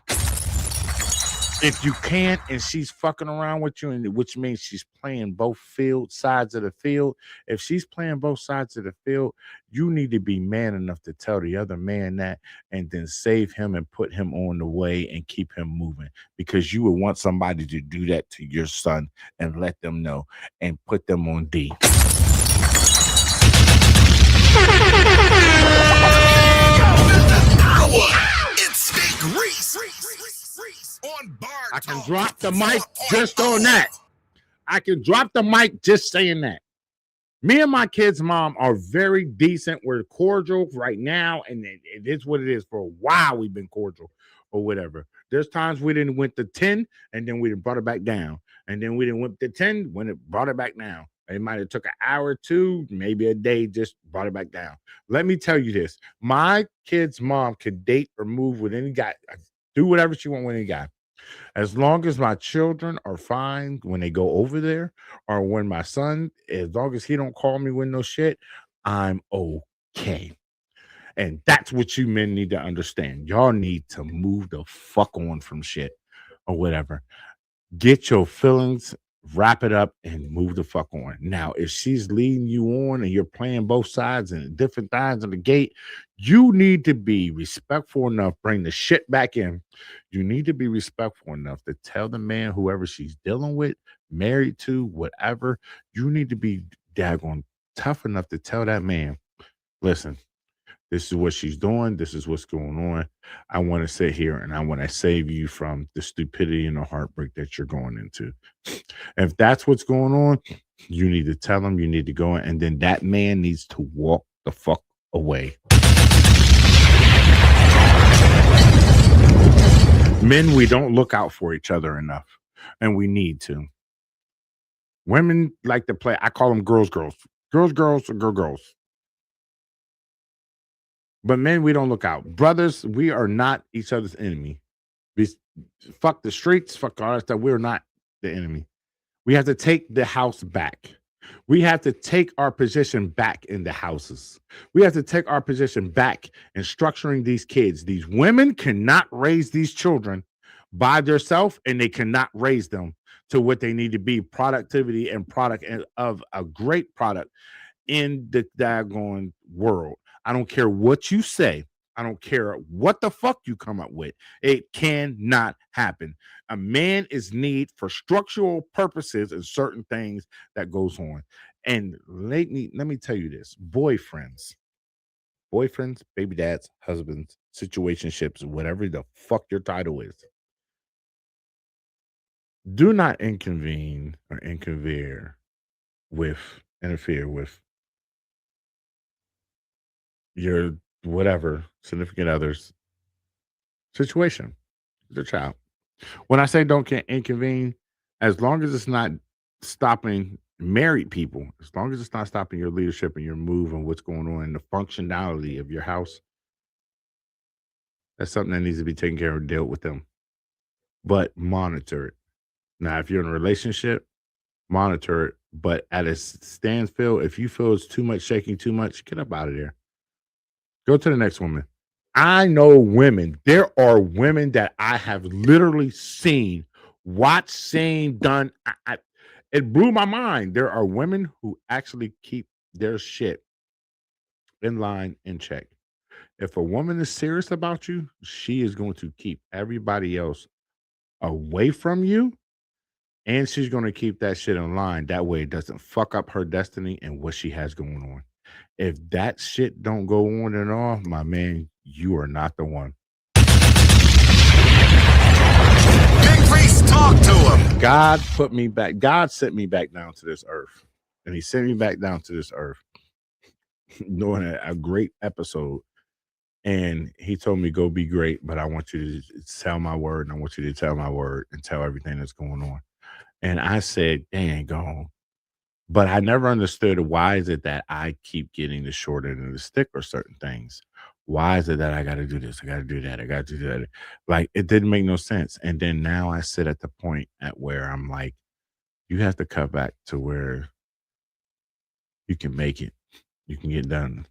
[SPEAKER 1] If you can't, and she's fucking around with you, and which means she's playing both sides of the field. If she's playing both sides of the field, you need to be man enough to tell the other man that, and then save him and put him on the way and keep him moving, because you would want somebody to do that to your son and let them know and put them on D.
[SPEAKER 2] It's Big Reese on Bar
[SPEAKER 1] I can
[SPEAKER 2] Talk
[SPEAKER 1] drop the mic
[SPEAKER 2] 4.0.
[SPEAKER 1] just on that. I can drop the mic just saying that. Me and my kid's mom are very decent. We're cordial right now, and it is what it is. For a while, we've been cordial or whatever. There's times we didn't went to 10, and then we didn't brought it back down. And then we didn't went to 10 when it brought it back down. It might have took an hour or two, maybe a day, just brought it back down. Let me tell you this. My kid's mom could date or move with any guy, do whatever she want with any guy. As long as my children are fine when they go over there, or when my son, as long as he don't call me with no shit, I'm okay. And that's what you men need to understand. Y'all need to move the fuck on from shit or whatever. Get your feelings, wrap it up, and move the fuck on. Now, if she's leading you on and you're playing both sides and different sides of the gate, you need to be respectful enough, bring the shit back in. You need to be respectful enough to tell the man, whoever she's dealing with, married to, whatever, you need to be daggone tough enough to tell that man, listen, this is what she's doing. This is what's going on. I want to sit here and I want to save you from the stupidity and the heartbreak that you're going into. If that's what's going on, you need to tell him, you need to go in, and then that man needs to walk the fuck away. Men, we don't look out for each other enough, and we need to. Women like to play. I call them girls, or girls. But men, we don't look out. Brothers, we are not each other's enemy. Fuck the streets, fuck all that stuff. We're not the enemy. We have to take the house back. We have to take our position back in the houses. We have to take our position back in structuring these kids. These women cannot raise these children by themselves, and they cannot raise them to what they need to be, productivity and product of a great product in the daggone world. I don't care what you say. I don't care what the fuck you come up with. It cannot happen. A man is need for structural purposes and certain things that goes on. And let me tell you this. Boyfriends, baby dads, husbands, situationships, whatever the fuck your title is. Do not interfere with your whatever significant other's situation, their child. When I say don't intervene, as long as it's not stopping married people, as long as it's not stopping your leadership and your move and what's going on in the functionality of your house, that's something that needs to be taken care of and dealt with them. But monitor it. Now, if you're in a relationship, monitor it. But at a standstill, if you feel it's too much, shaking too much, get up out of there. Go to the next woman. I know women. There are women that I have literally seen, done. It blew my mind. There are women who actually keep their shit in line, in check. If a woman is serious about you, she is going to keep everybody else away from you, and she's going to keep that shit in line. That way it doesn't fuck up her destiny and what she has going on. If that shit don't go on and off, my man, you are not the one.
[SPEAKER 5] Big Reese, talk to him.
[SPEAKER 1] God sent me back down to this earth. And he sent me back down to this earth doing a great episode. And he told me, go be great, but I want you to tell my word, and I want you to tell my word and tell everything that's going on. And I said, dang, go. But I never understood why is it that I keep getting the short end of the stick or certain things. Why is it that I got to do this? I got to do that. I got to do that. Like, it didn't make no sense. And then now I sit at the point at where I'm like, you have to cut back to where you can make it. You can get done.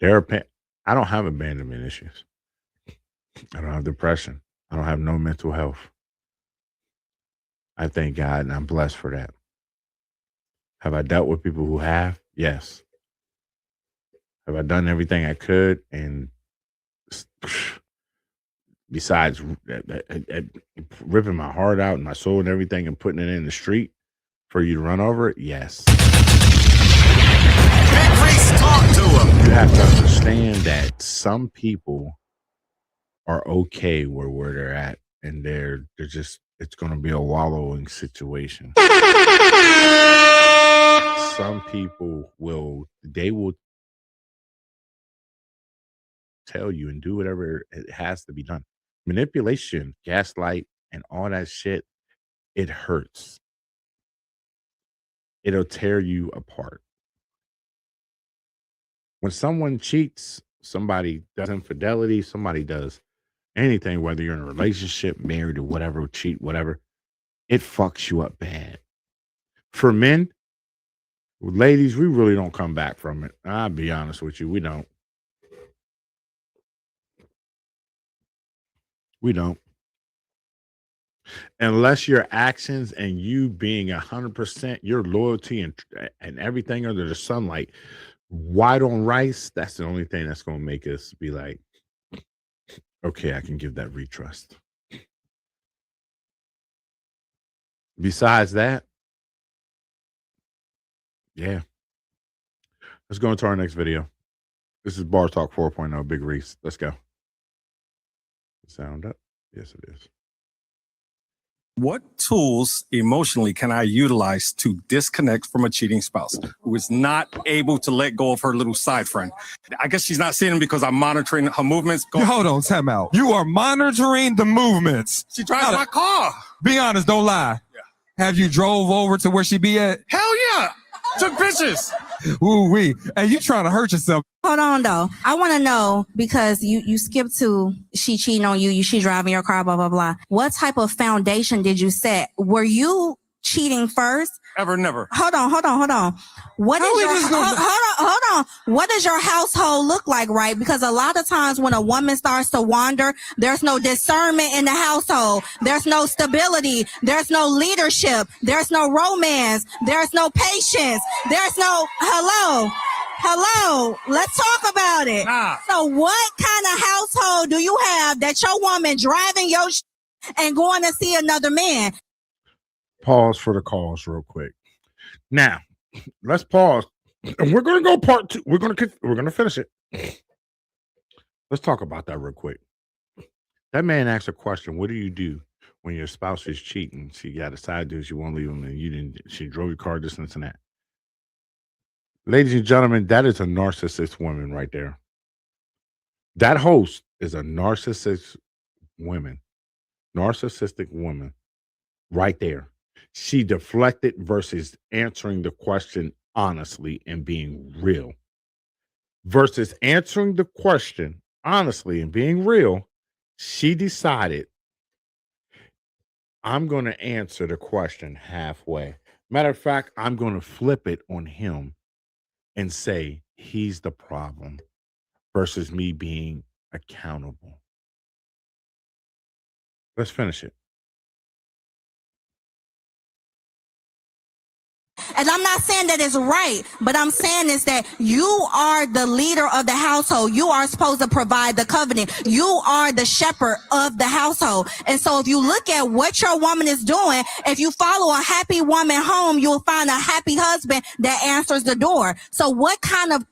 [SPEAKER 1] I don't have abandonment issues. I don't have depression. I don't have no mental health. I thank God, and I'm blessed for that. Have I dealt with people who have? Yes. Have I done everything I could? And besides ripping my heart out and my soul and everything and putting it in the street for you to run over it? Yes.
[SPEAKER 5] Big Reese, talk to him.
[SPEAKER 1] You have to understand that some people are okay where they're at, and they're just, it's going to be a wallowing situation. Some people will tell you and do whatever it has to be done. Manipulation, gaslight, and all that shit, it hurts. It'll tear you apart. When someone cheats, somebody does infidelity, somebody does anything, whether you're in a relationship, married, or whatever, cheat, whatever, it fucks you up bad. For men, ladies, we really don't come back from it. I'll be honest with you. We don't. We don't. Unless your actions and you being 100%, your loyalty and everything under the sunlight, white on rice, that's the only thing that's going to make us be like, okay, I can give that retrust. Besides that, yeah. Let's go into our next video. This is Bar Talk 4.0, Big Reese. Let's go. Sound up? Yes, it is.
[SPEAKER 11] What tools emotionally can I utilize to disconnect from a cheating spouse who is not able to let go of her little side friend? I guess she's not seeing him because I'm monitoring her movements.
[SPEAKER 12] Hold on, time out. You are monitoring the movements.
[SPEAKER 11] She drives my car.
[SPEAKER 12] Be honest, don't lie.
[SPEAKER 11] Yeah.
[SPEAKER 12] Have you drove over to where she be at?
[SPEAKER 5] Hell yeah. Took pictures.
[SPEAKER 12] Ooh wee. And you trying to hurt yourself.
[SPEAKER 13] Hold on though. I want to know because you skipped to she cheating on you, she driving your car, blah blah blah. What type of foundation did you set? Were you cheating first?
[SPEAKER 11] Ever, never.
[SPEAKER 13] Hold on. What is your hold on? What does your household look like, right? Because a lot of times when a woman starts to wander, there's no discernment in the household. There's no stability. There's no leadership. There's no romance. There's no patience. There's no hello. Let's talk about it. So what kind of household do you have that your woman driving your and going to see another man?
[SPEAKER 1] Pause for the calls real quick. Now, let's pause. And we're going to go part 2. We're going to finish it. Let's talk about that real quick. That man asked a question. What do you do when your spouse is cheating? She got a side dude, she won't leave him, and she drove your car this and that. Ladies and gentlemen, that is a narcissist woman right there. That host is a narcissistic woman right there. She deflected versus answering the question honestly and being real. Versus answering the question honestly and being real, she decided, I'm going to answer the question halfway. Matter of fact, I'm going to flip it on him and say he's the problem versus me being accountable. Let's finish it.
[SPEAKER 13] And I'm not saying that it's right, but I'm saying is that you are the leader of the household. You are supposed to provide the covenant. You are the shepherd of the household. And so if you look at what your woman is doing, if you follow a happy woman home, you'll find a happy husband that answers the door. So what kind of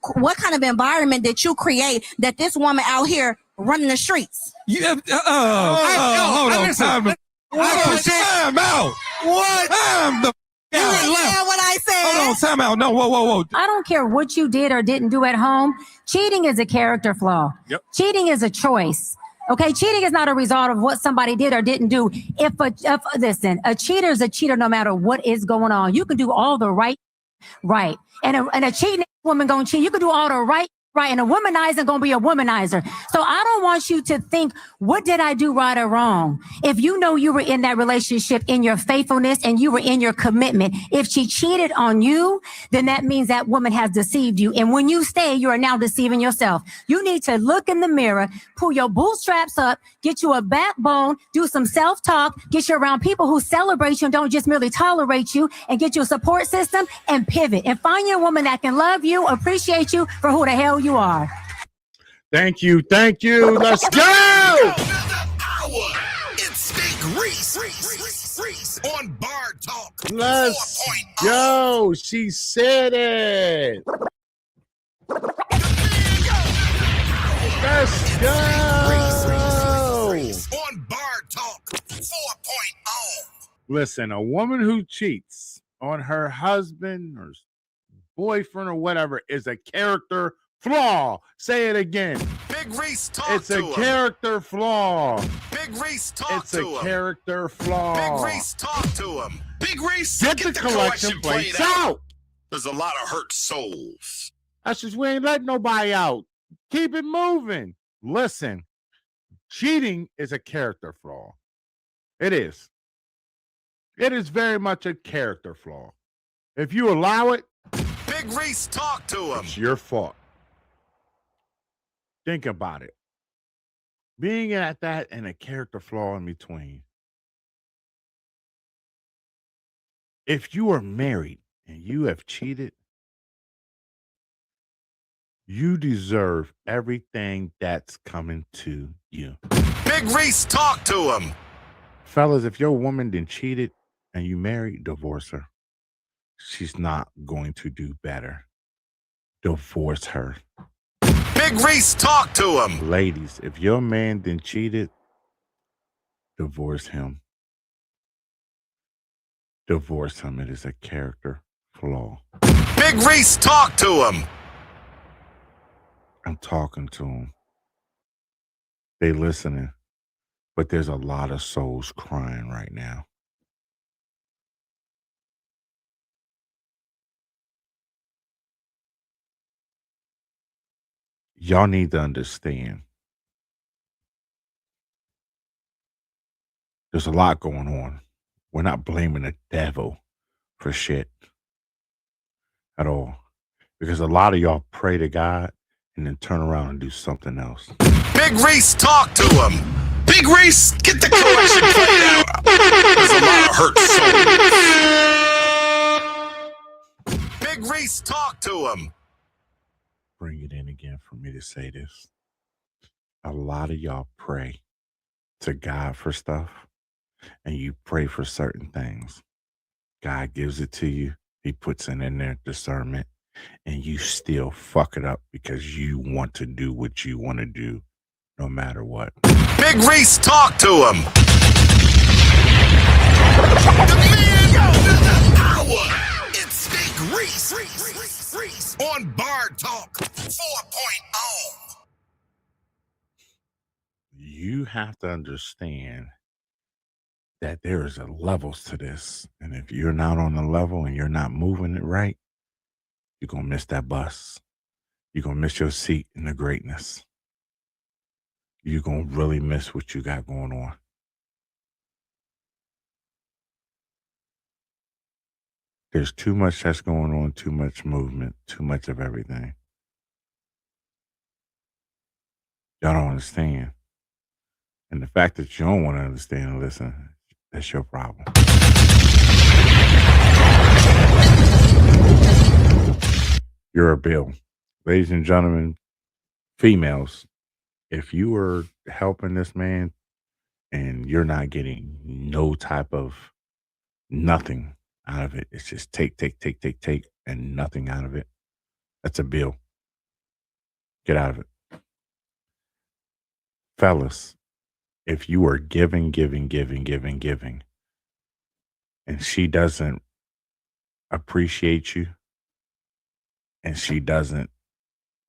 [SPEAKER 13] environment did you create that this woman out here running the streets?
[SPEAKER 12] Hold on. Time out.
[SPEAKER 5] What?
[SPEAKER 12] Time the
[SPEAKER 13] You understand what I said?
[SPEAKER 12] Hold on, time out. No, whoa.
[SPEAKER 14] I don't care what you did or didn't do at home. Cheating is a character flaw.
[SPEAKER 11] Yep.
[SPEAKER 14] Cheating is a choice. Okay, cheating is not a result of what somebody did or didn't do. Listen, a cheater is a cheater no matter what is going on. You can do all the right, and a cheating woman gonna cheat. You can do all the right, and a womanizer gonna be a womanizer. So I don't want you to think, what did I do right or wrong? If you know you were in that relationship in your faithfulness and you were in your commitment, if she cheated on you, then that means that woman has deceived you. And when you stay, you are now deceiving yourself. You need to look in the mirror, pull your bootstraps up, get you a backbone, do some self-talk, get you around people who celebrate you and don't just merely tolerate you, and get you a support system and pivot and find your woman that can love you, appreciate you for who the hell you are.
[SPEAKER 1] Thank you. Let's go.
[SPEAKER 2] It's Big Reese on Bar Talk.
[SPEAKER 1] Let's
[SPEAKER 2] 4.0.
[SPEAKER 1] go. She said it. Let's go.
[SPEAKER 2] On Bar Talk 4.0.
[SPEAKER 1] Listen, a woman who cheats on her husband or boyfriend or whatever is a character flaw. Say it again.
[SPEAKER 5] Big Reese, talk
[SPEAKER 1] It's
[SPEAKER 5] to
[SPEAKER 1] a
[SPEAKER 5] him.
[SPEAKER 1] character flaw.
[SPEAKER 5] Big Reese, talk
[SPEAKER 1] It's
[SPEAKER 5] to
[SPEAKER 1] a
[SPEAKER 5] him.
[SPEAKER 1] character flaw.
[SPEAKER 5] Big Reese, talk to him. Big Reese,
[SPEAKER 1] Get the collection plates out.
[SPEAKER 5] There's a lot of hurt souls.
[SPEAKER 1] That's just, we ain't letting nobody out. Keep it moving. Listen, cheating is a character flaw. It is. It is very much a character flaw. If you allow it,
[SPEAKER 5] Big Reese, talk to him.
[SPEAKER 1] it's your fault. Think about it. Being at that and a character flaw in between. If you are married and you have cheated, you deserve everything that's coming to you.
[SPEAKER 5] Big Reese, talk to him.
[SPEAKER 1] Fellas, if your woman then cheated and you married, divorce her. She's not going to do better. Divorce her.
[SPEAKER 5] Big Reese, talk to him.
[SPEAKER 1] Ladies, if your man then cheated, divorce him. Divorce him. It is a character flaw.
[SPEAKER 5] Big Reese, talk to him.
[SPEAKER 1] I'm talking to them. They listening, but there's a lot of souls crying right now. y'all need to understand there's a lot going on. We're not blaming the devil for shit at all. Because a lot of y'all pray to God and then turn around and do something else.
[SPEAKER 5] Big Reese, talk to him. Big Reese, get the collection played out. There's a lot of hurt souls. Big Reese, talk to him.
[SPEAKER 1] Bring it in again for me to say this. A lot of y'all pray to God for stuff, and you pray for certain things. God gives it to you. He puts it in there, discernment, and you still fuck it up because you want to do what you want to do no matter what.
[SPEAKER 5] Big Reese, talk to him.
[SPEAKER 2] The man of the hour. It's Big Reese. Reese on Bar Talk 4.0.
[SPEAKER 1] You have to understand that there is a levels to this. And if you're not on the level and you're not moving it right, you're going to miss that bus. You're going to miss your seat in the greatness. You're going to really miss what you got going on. There's too much that's going on, too much movement, too much of everything. Y'all don't understand. And the fact that you don't want to understand and listen, that's your problem. You're a bill. Ladies and gentlemen, females, if you are helping this man and you're not getting no type of nothing out of it, it's just take, and nothing out of it, that's a bill. Get out of it. Fellas, if you are giving, and she doesn't appreciate you, and she doesn't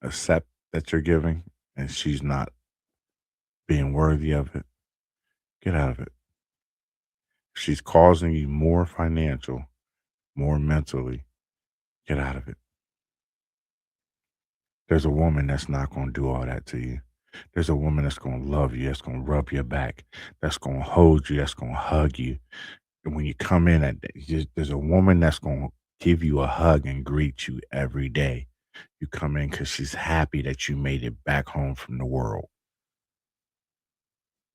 [SPEAKER 1] accept that you're giving, and she's not being worthy of it, get out of it. If she's causing you more financial, more mentally, get out of it. There's a woman that's not going to do all that to you. There's a woman that's going to love you, that's going to rub your back, that's going to hold you, that's going to hug you. And when you come in, there's a woman that's going to give you a hug and greet you every day. You come in because she's happy that you made it back home from the world.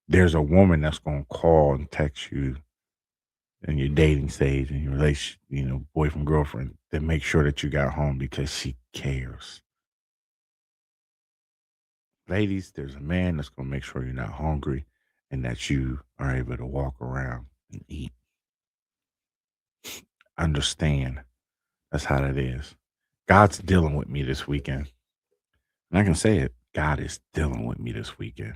[SPEAKER 1] There's a woman that's going to call and text you in your dating stage and your relationship, boyfriend, girlfriend, to make sure that you got home because she cares. Ladies, there's a man that's going to make sure you're not hungry and that you are able to walk around and eat. Understand. That's how that is. God's dealing with me this weekend. And I can say it. God is dealing with me this weekend.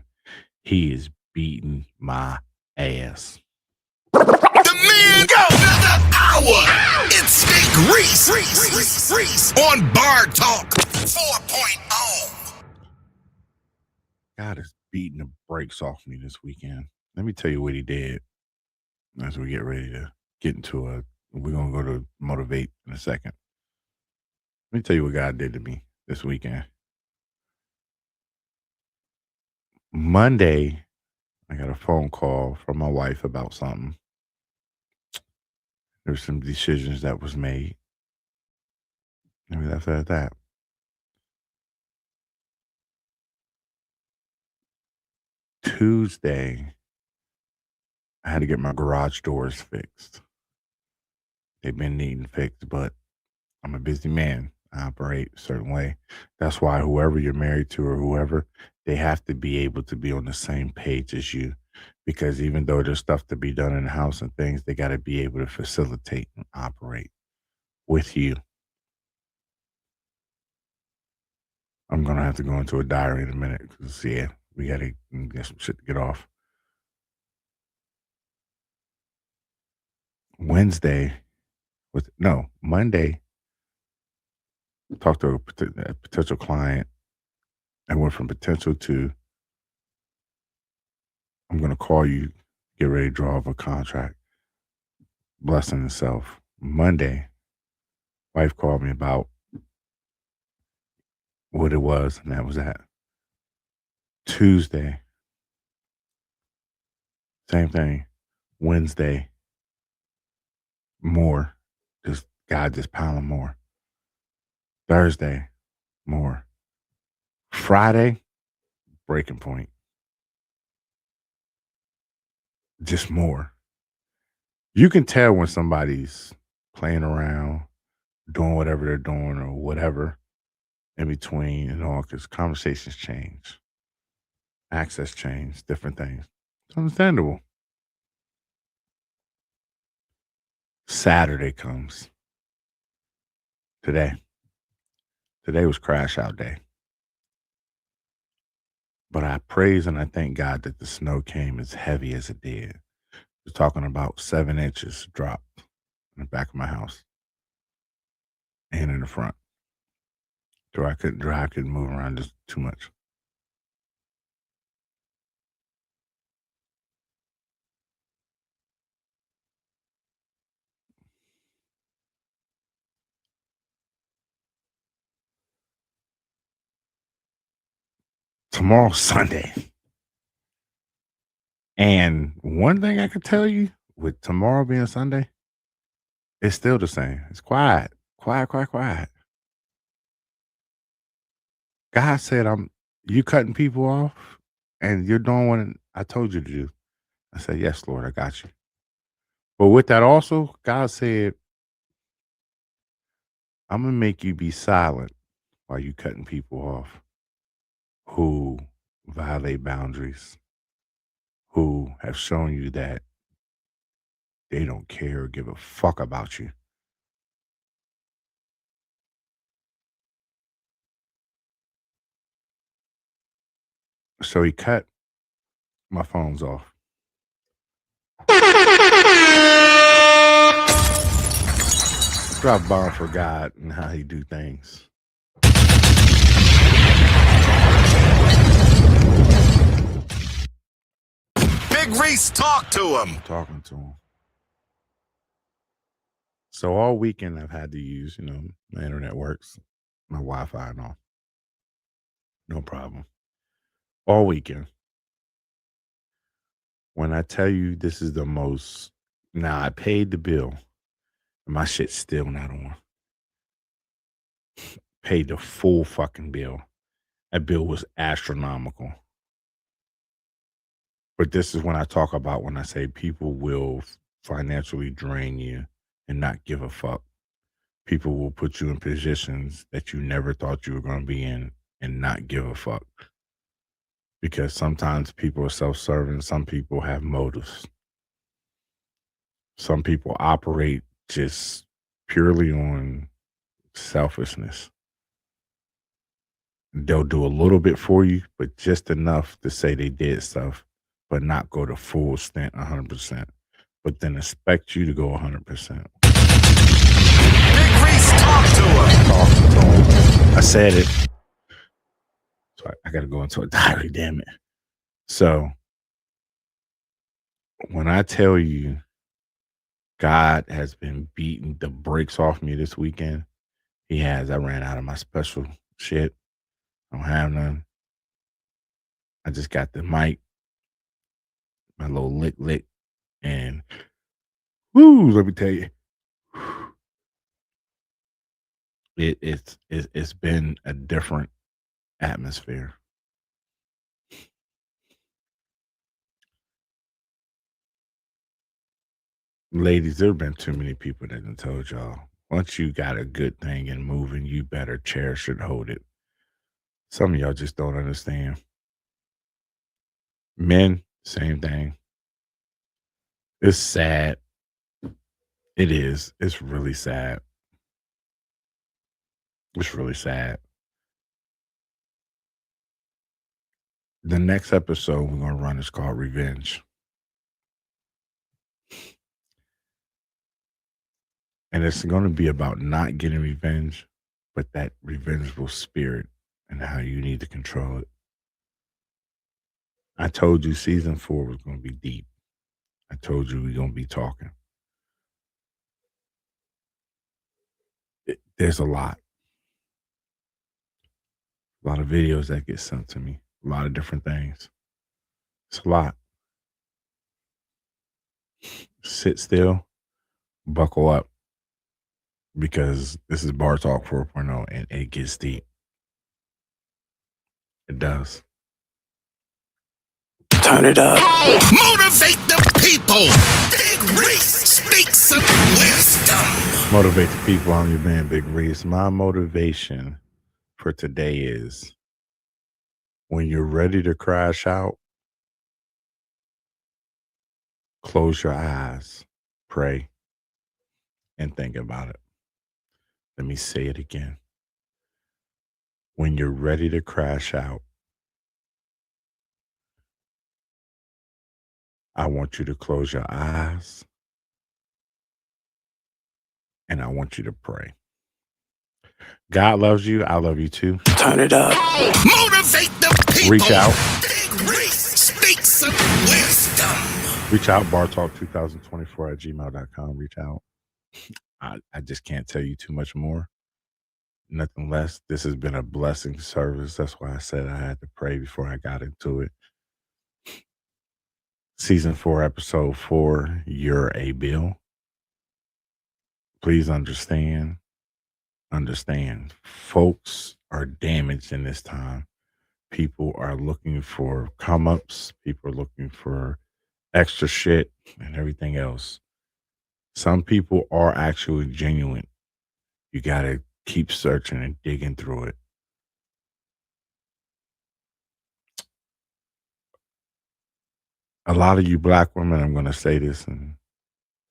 [SPEAKER 1] He is beating my ass.
[SPEAKER 2] The man of the hour. It's Big Reese on Bar Talk 4.0.
[SPEAKER 1] God is beating the brakes off me this weekend. Let me tell you what he did as we get ready to get into we're going to go to motivate in a second. Let me tell you what God did to me this weekend. Monday, I got a phone call from my wife about something. There were some decisions that was made. And we left it at that. Tuesday, I had to get my garage doors fixed. They've been needing fixed, but I'm a busy man. I operate a certain way. That's why whoever you're married to or whoever, they have to be able to be on the same page as you. Because even though there's stuff to be done in the house and things, they got to be able to facilitate and operate with you. I'm going to have to go into a diary in a minute because, yeah, we got to get some shit to get off. Monday, talked to a potential client. I went from potential to, I'm going to call you, get ready to draw up a contract. Blessing itself. Monday, wife called me about what it was, and that was that. Tuesday, same thing. Wednesday, more. Just God just piling more. Thursday, more. Friday, breaking point. Just more. You can tell when somebody's playing around, doing whatever they're doing or whatever in between and all, because conversations change, access change, different things. It's understandable. Saturday comes. Today was crash out day. But I praise and I thank God that the snow came as heavy as it did. We're talking about 7 inches dropped in the back of my house and in the front. So I couldn't move around just too much. Tomorrow's Sunday. And one thing I can tell you, with tomorrow being Sunday, it's still the same. It's quiet. Quiet. God said, you cutting people off and you're doing what I told you to do. I said, yes, Lord, I got you. But with that also, God said, I'm going to make you be silent while you cutting people off who violate boundaries, who have shown you that they don't care or give a fuck about you. So he cut my phones off. Drop bomb for God and how he do things.
[SPEAKER 5] Big Reese, talk to him.
[SPEAKER 1] I'm talking to him. So all weekend I've had to use, my internet works, my Wi-Fi and all. No problem. All weekend. When I tell you this is the most, now I paid the bill and my shit's still not on. Paid the full fucking bill. That bill was astronomical. But this is when I talk about when I say people will financially drain you and not give a fuck. People will put you in positions that you never thought you were going to be in and not give a fuck. Because sometimes people are self-serving. Some people have motives. Some people operate just purely on selfishness. They'll do a little bit for you, but just enough to say they did stuff, but not go the full stint 100%. But then expect you to go 100%.
[SPEAKER 5] Big Reese, talk to him.
[SPEAKER 1] I said it. So I got to go into a diary, damn it. So when I tell you God has been beating the brakes off me this weekend, he has. I ran out of my special shit. I don't have none. I just got the mic, my little lick, and woo, let me tell you, it's been a different atmosphere. Ladies, there have been too many people that have told y'all, once you got a good thing and moving, you better cherish it, hold it. Some of y'all just don't understand. Men, same thing. It's sad. It is. It's really sad. It's really sad. The next episode we're going to run is called Revenge. And it's going to be about not getting revenge, but that revengeful spirit and how you need to control it. I told you season 4 was going to be deep. I told you we're going to be talking. There's a lot of videos that get sent to me. A lot of different things. It's a lot. Sit still, buckle up, because this is Bar Talk 4.0 and it gets deep. It does.
[SPEAKER 2] Turn it up. Motivate the people. Big Reese speaks some wisdom.
[SPEAKER 1] Motivate the people. I'm your man, Big Reese. My motivation for today is when you're ready to crash out, close your eyes, pray, and think about it. Let me say it again. When you're ready to crash out, I want you to close your eyes and I want you to pray. God loves you. I love you too.
[SPEAKER 2] Turn it up. Motivate the people.
[SPEAKER 1] Reach out.
[SPEAKER 2] Big Reese speaks some wisdom.
[SPEAKER 1] Reach out, bartalk2024@gmail.com. Reach out. I just can't tell you too much more. Nothing less. This has been a blessing service. That's why I said I had to pray before I got into it. Season 4, episode 4, You're a Bill. Please understand. Folks are damaged in this time. People are looking for come-ups. People are looking for extra shit and everything else. Some people are actually genuine. You got to keep searching and digging through it. A lot of you black women, I'm going to say this and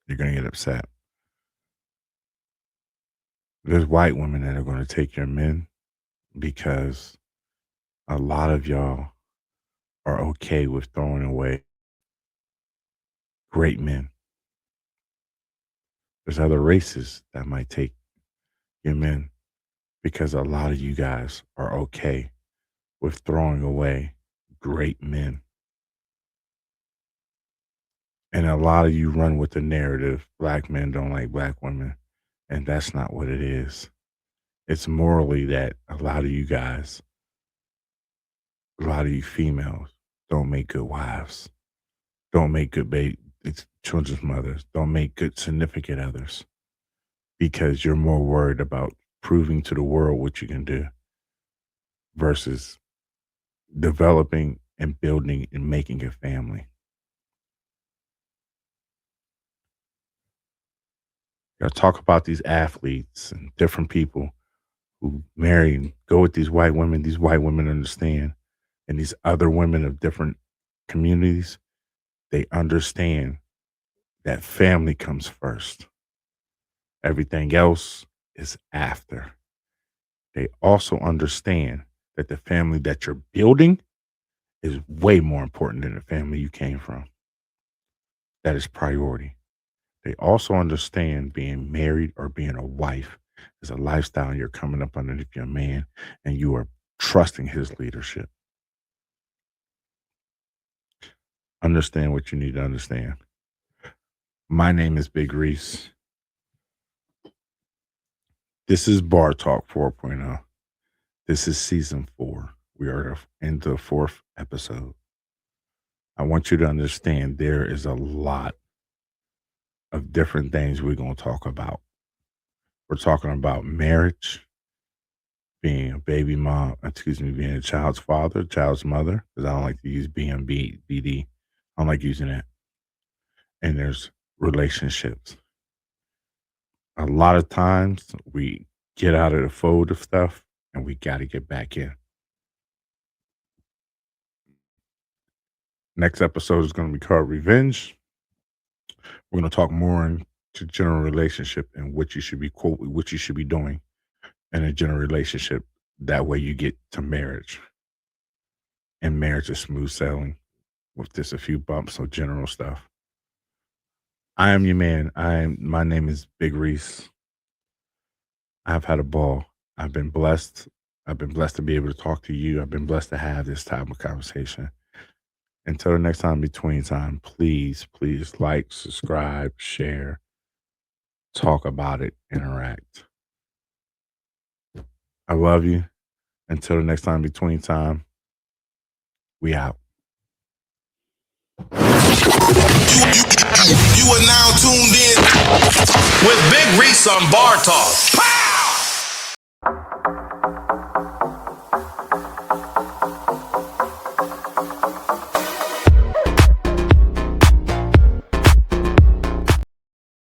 [SPEAKER 1] you're going to get upset. There's white women that are going to take your men because a lot of y'all are okay with throwing away great men. There's other races that might take your men because a lot of you guys are okay with throwing away great men. And a lot of you run with the narrative, black men don't like black women. And that's not what it is. It's morally that a lot of you guys, a lot of you females don't make good wives, don't make good children's mothers, don't make good significant others, because you're more worried about proving to the world what you can do versus developing and building and making a family. You gotta talk about these athletes and different people who marry and go with these white women. These white women understand, and these other women of different communities, they understand that family comes first. Everything else is after. They also understand that the family that you're building is way more important than the family you came from. That is priority. They also understand being married or being a wife is a lifestyle. You're coming up underneath your man and you are trusting his leadership. Understand what you need to understand. My name is Big Reese. This is Bar Talk 4.0. This is season 4. We are into the 4th episode. I want you to understand there is a lot of different things we're going to talk about. We're talking about marriage, being a baby mom, being a child's father, child's mother, because I don't like to use BMB, BD. I don't like using that. And there's relationships. A lot of times we get out of the fold of stuff and we got to get back in. Next episode is going to be called Revenge. We're going to talk more into general relationship and what you should be what you should be doing in a general relationship. That way you get to marriage. And marriage is smooth sailing with just a few bumps of general stuff. I am your man. My name is Big Reese. I've had a ball. I've been blessed. I've been blessed to be able to talk to you. I've been blessed to have this type of conversation. Until the next time, between time, please like, subscribe, share, talk about it, interact. I love you. Until the next time, between time, We out.
[SPEAKER 5] You are now tuned in with Big Reese on Bar Talk.